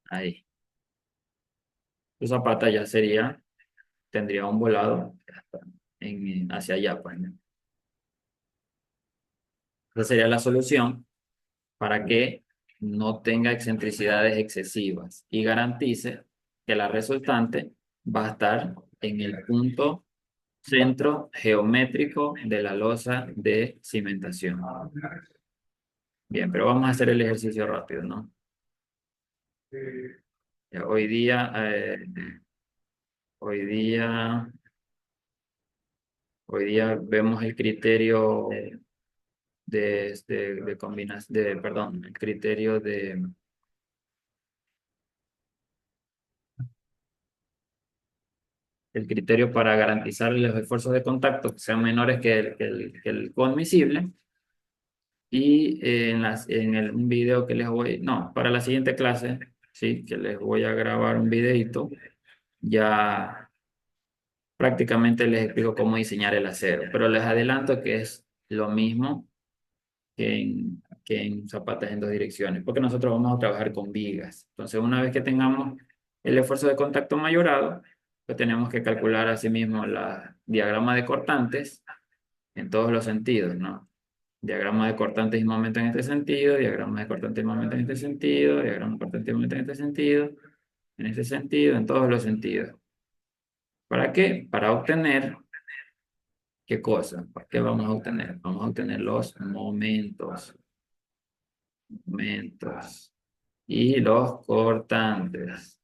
Ahí. Su zapata ya sería, tendría un volado hacia allá, pues, ¿no? Esa sería la solución para que no tenga excentricidades excesivas y garantice que la resultante va a estar en el punto centro geométrico de la losa de cimentación. Bien, pero vamos a hacer el ejercicio rápido, ¿no? Hoy día, hoy día, hoy día vemos el criterio de combinación, perdón, el criterio el criterio para garantizar los esfuerzos de contacto que sean menores que el coadmisible. Y un video que les voy, no, para la siguiente clase, sí, que les voy a grabar un videito, ya prácticamente les explico cómo diseñar el acero, pero les adelanto que es lo mismo que en zapatas en dos direcciones, porque nosotros vamos a trabajar con vigas. Entonces, una vez que tengamos el esfuerzo de contacto mayorado, pues tenemos que calcular asimismo la diagrama de cortantes en todos los sentidos, ¿no? Diagrama de cortantes y momento en este sentido, diagrama de cortantes y momento en este sentido, diagrama de cortantes y momento en este sentido, en este sentido, en todos los sentidos. ¿Para qué? Para obtener, ¿qué cosa? ¿Para qué vamos a obtener? Vamos a obtener los momentos, momentos y los cortantes.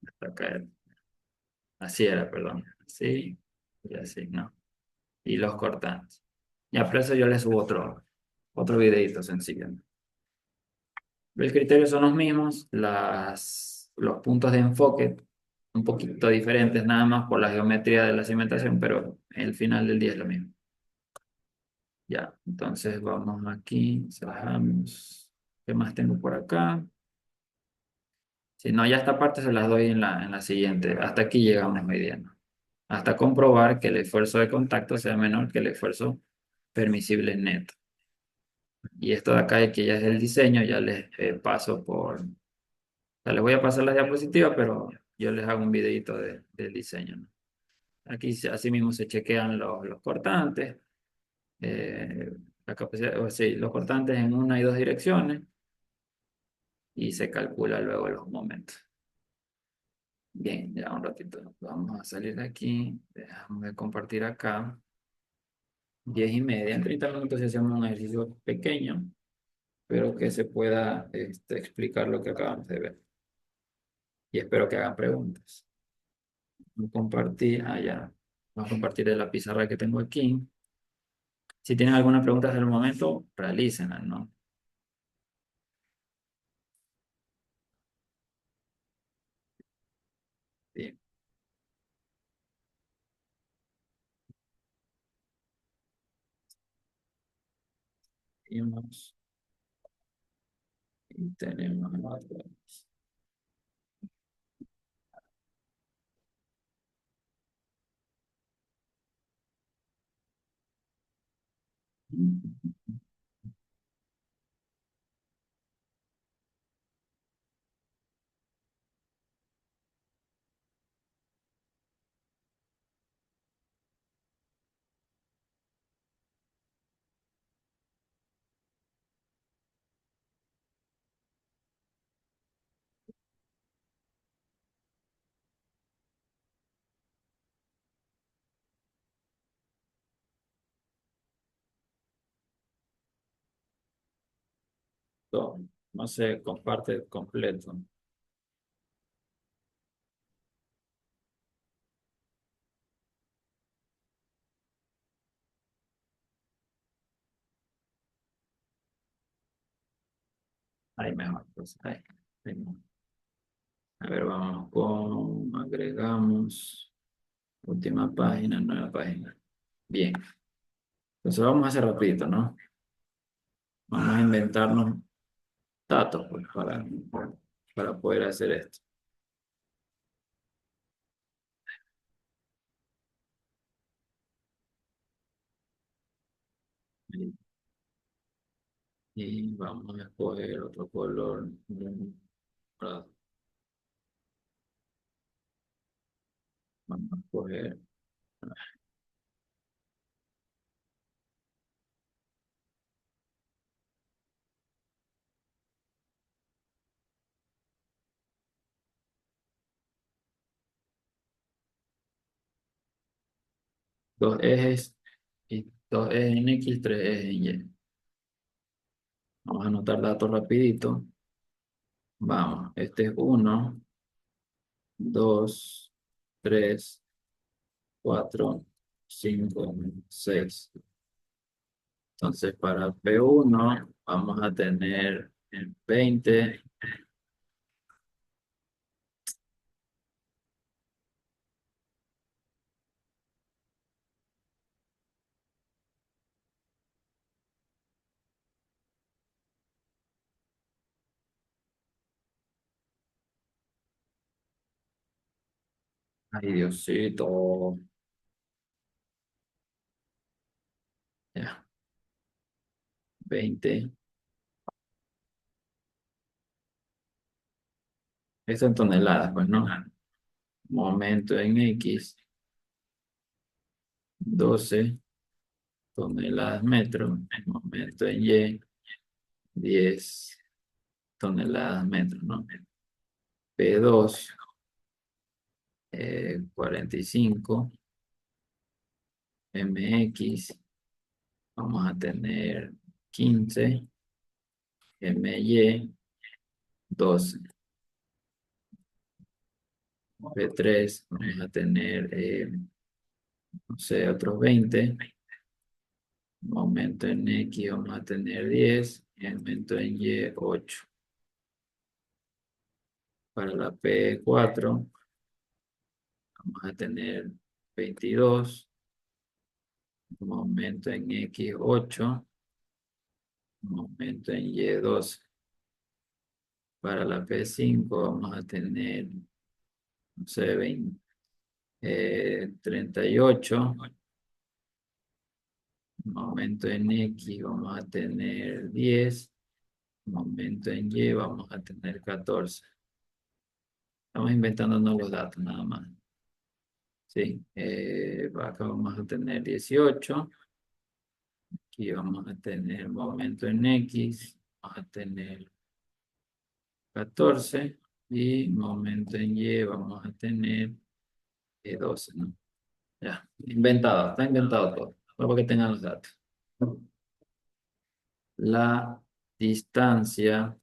Hasta acá. Así era, perdón. Así y así, ¿no? Y los cortantes. Ya, por eso yo les subo otro videito sencillo, ¿no? Los criterios son los mismos, los puntos de enfoque un poquito diferentes nada más por la geometría de la cimentación, pero el final del día es lo mismo. Ya, entonces vamos aquí, cerramos. ¿Qué más tengo por acá? Si no, ya esta parte se las doy en la siguiente. Hasta aquí llegamos hoy día, ¿no? Hasta comprobar que el esfuerzo de contacto sea menor que el esfuerzo permisible neto. Y esto de acá, que ya es el diseño, ya les paso por... O sea, les voy a pasar las diapositivas, pero yo les hago un videito del diseño, ¿no? Aquí así mismo se chequean los cortantes, la capacidad, o sí, los cortantes en una y dos direcciones y se calcula luego los momentos. Bien, ya un ratito. Vamos a salir de aquí. Déjame compartir acá. 10:30. En 30 minutos hacemos un ejercicio pequeño, pero que se pueda explicar lo que acabamos de ver. Y espero que hagan preguntas. Compartir, ya. Vamos a compartir de la pizarra que tengo aquí. Si tienen alguna pregunta hasta el momento, realícenla, ¿no? Bien. Seguimos. Y tenemos todo. No se comparte completo. Ahí mejor. Pues, ahí mejor. A ver, vamos con agregamos última página, nueva página. Bien. Entonces vamos a hacer rapidito, ¿no? Vamos a inventarnos datos pues, para poder hacer esto. Y vamos a escoger otro color. Morado. Vamos a escoger 2 ejes y 2 ejes en X, 3 ejes en Y. Vamos a anotar datos rapidito. Vamos, este es 1, 2, 3, 4, 5, 6. Entonces, para P1 vamos a tener 20. Ay, Diosito. Ya, 20. Esto en toneladas, pues, ¿no? Momento en X, 12 toneladas metro. Momento en Y, 10 toneladas metro, ¿no? P2, 45. MX, vamos a tener 15. MY, 12. P3, vamos a tener, no sé, otros 20. Momento en X vamos a tener 10. Y momento en Y, 8. Para la P4 vamos a tener 22. Momento en X, 8. Momento en Y, 12. Para la P5 vamos a tener, no sé, 38. Momento en X vamos a tener 10. Momento en Y vamos a tener 14. Estamos inventándonos los datos nada más. Sí, acá vamos a tener 18. Aquí vamos a tener momento en X. Vamos a tener 14. Y momento en Y vamos a tener 12, ¿no? Ya, inventado, está inventado todo. Solo para que tengan los datos. La distancia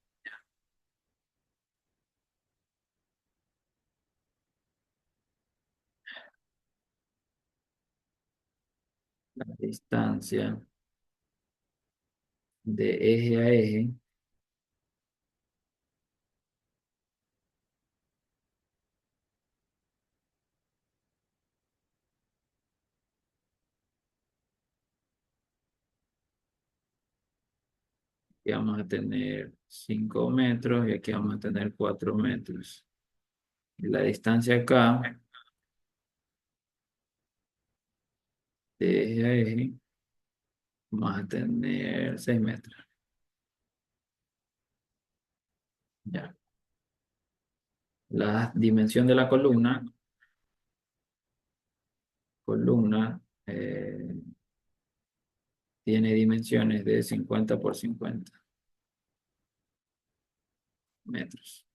de eje a eje aquí vamos a tener 5 metros y aquí vamos a tener 4 metros. Y la distancia acá de eje a eje vamos a tener 6 metros. Ya. La dimensión de la columna tiene dimensiones de 50 por 50 metros.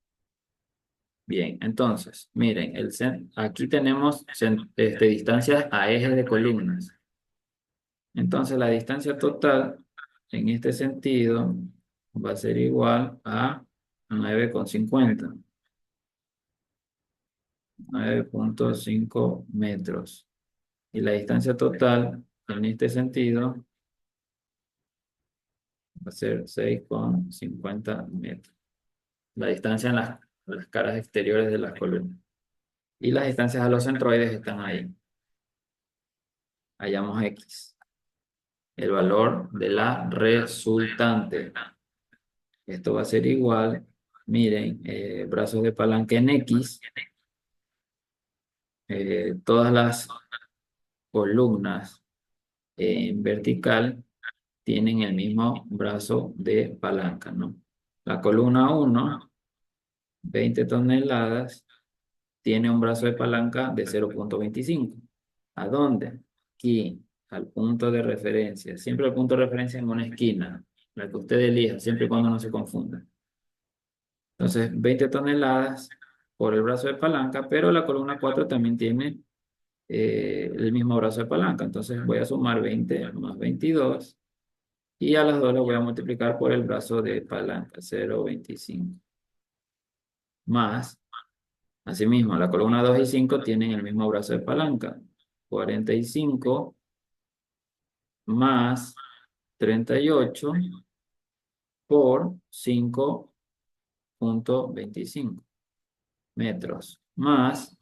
Bien, entonces, miren, aquí tenemos distancias a ejes de columnas. Entonces, la distancia total en este sentido va a ser igual a 9,50. 9,5 metros. Y la distancia total en este sentido va a ser 6,50 metros. La distancia en las caras exteriores de las columnas. Y las distancias a los centroides están ahí. Hallamos X. El valor de la resultante. Esto va a ser igual, miren, brazos de palanca en X, todas las columnas en vertical tienen el mismo brazo de palanca, ¿no? La columna 1, 20 toneladas, tiene un brazo de palanca de 0,25. ¿A dónde? Aquí, al punto de referencia. Siempre el punto de referencia en una esquina, la que usted elija, siempre y cuando no se confunda. Entonces, 20 toneladas por el brazo de palanca, pero la columna 4 también tiene el mismo brazo de palanca. Entonces, voy a sumar 20 más 22 y a las dos las voy a multiplicar por el brazo de palanca, 0,25. Más, asimismo, la columna 2 y 5 tienen el mismo brazo de palanca, 45 más 38 por 5,25 metros, más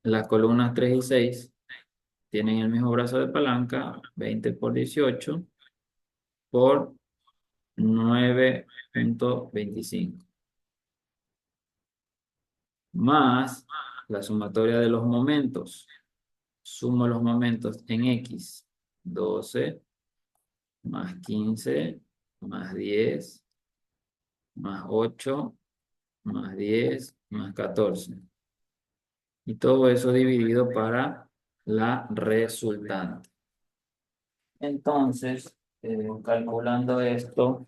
las columnas 3 y 6 tienen el mismo brazo de palanca, 20 por 18 por 9,25, más la sumatoria de los momentos. Sumo los momentos en X, 12 más 15 más 10 más 8 más 10 más 14. Y todo eso dividido para la resultante. Entonces, calculando esto,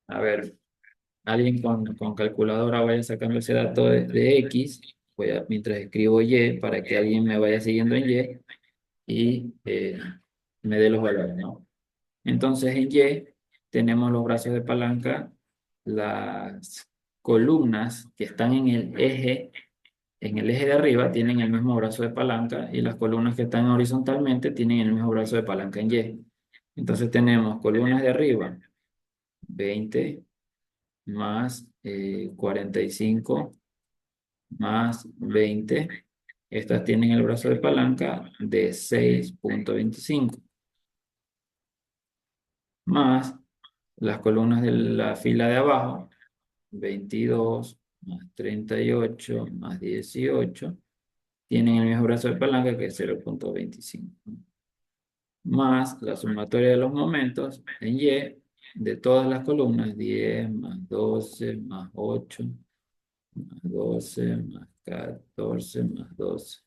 a ver, alguien con calculadora vaya sacando ese dato de X, mientras escribo Y para que alguien me vaya siguiendo en Y y me dé los valores, ¿no? Entonces en Y tenemos los brazos de palanca, las columnas que están en el eje de arriba tienen el mismo brazo de palanca y las columnas que están horizontalmente tienen el mismo brazo de palanca en Y. Entonces tenemos columnas de arriba, 20 más 45 más 20. Estas tienen el brazo de palanca de 6,25. Más las columnas de la fila de abajo, 22 más 38 más 18, tienen el mismo brazo de palanca que es 0,25. Más la sumatoria de los momentos en Y de todas las columnas, 10 más 12 más 8 más 12 más 14 más 12,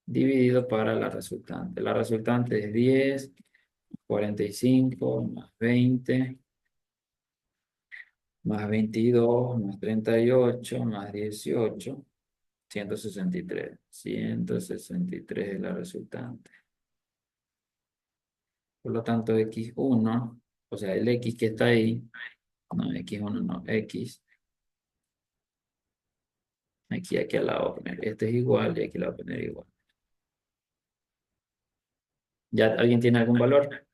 dividido para la resultante. La resultante es 10, 45 más 20 más 22 más 38 más 18, 163. 163 es la resultante. Por lo tanto, X1, o sea, el X que está ahí, no, X1 no, X, aquí al lado voy a poner, este es igual y aquí la voy a poner igual. ¿Ya alguien tiene algún valor?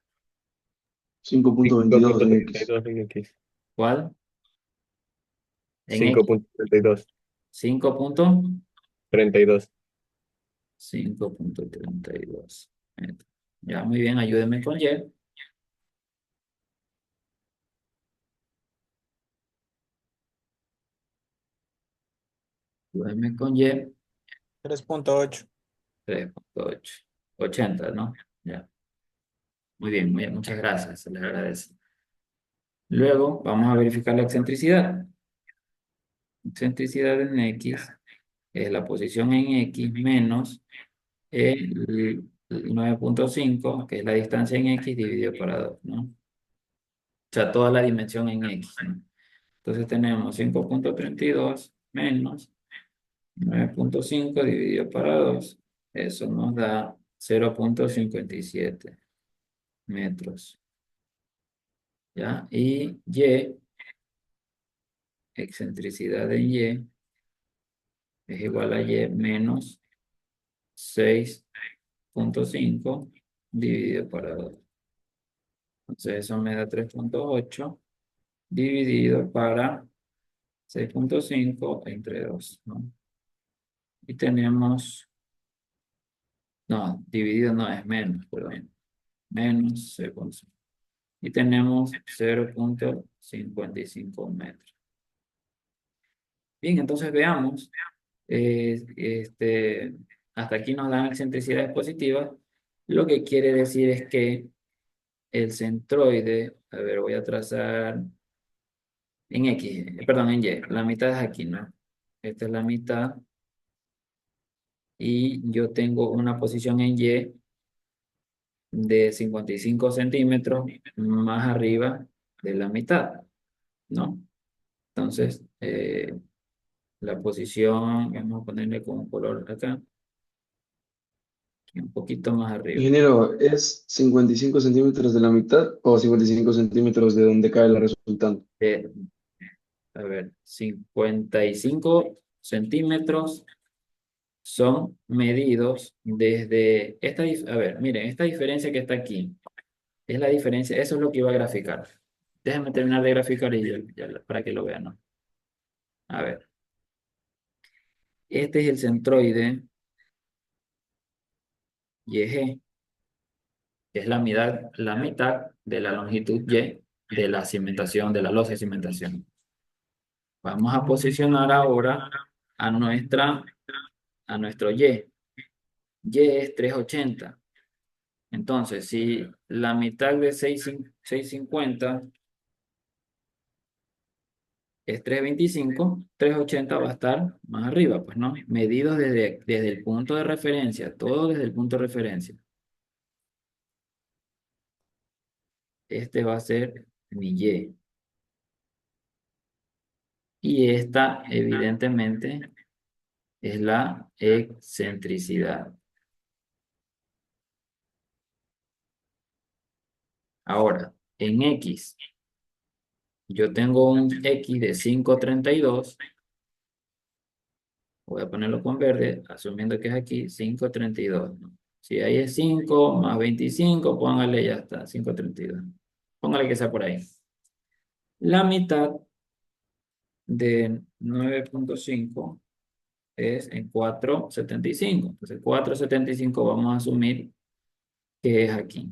5,22 en X. 5,32 en X. ¿Cuál? En X. 5,32. 5,32. 32. 5,32 metros. Ya, muy bien, ayúdenme con Y. Ayúdenme con Y. 3.8. 3,8. 80, ¿no? Ya. Muy bien, muchas gracias, se les agradece. Luego vamos a verificar la excentricidad. Excentricidad en X es la posición en X menos el 9,5, que es la distancia en X dividido para 2, ¿no? O sea, toda la dimensión en X, ¿no? Entonces tenemos 5,32 menos 9,5 dividido para 2. Eso nos da 0,57 metros. ¿Ya? Y Y, excentricidad en Y, es igual a Y menos 6,5 dividido para 2. Entonces eso me da 3,8 dividido para 6,5 entre 2, ¿no? Y tenemos, no, dividido no es menos, perdón, menos 6,5. y tenemos 0,55 metros. Bien, entonces veamos. Hasta aquí nos dan excentricidades positivas. Lo que quiere decir es que el centroide, a ver, voy a trazar en X, perdón, en Y. La mitad es aquí, ¿no? Esta es la mitad. Y yo tengo una posición en Y de 55 centímetros más arriba de la mitad, ¿no? Entonces, la posición, vamos a ponerle con un color acá, un poquito más arriba. Ingeniero, ¿es 55 centímetros de la mitad o 55 centímetros de donde cae la resultante? A ver, 55 centímetros son medidos desde esta, a ver, miren, esta diferencia que está aquí, es la diferencia, eso es lo que iba a graficar. Déjenme terminar de graficar y para que lo vean, ¿no? A ver, este es el centroide YG, que es la mitad de la longitud Y de la cimentación, de la losa de cimentación. Vamos a posicionar ahora a nuestro Y. Y es 380. Entonces, si la mitad de 650 es 325, 380 va a estar más arriba, pues no, medidos desde el punto de referencia, todo desde el punto de referencia. Este va a ser mi Y. Y esta, evidentemente, es la excentricidad. Ahora, en X, yo tengo un X de 532. Voy a ponerlo con verde, asumiendo que es aquí 532, ¿no? Si ahí es 5 más 25, póngale ya está, 532. Póngale que sea por ahí. La mitad de 9,5 es en 4,75. Entonces 4,75 vamos a asumir que es aquí.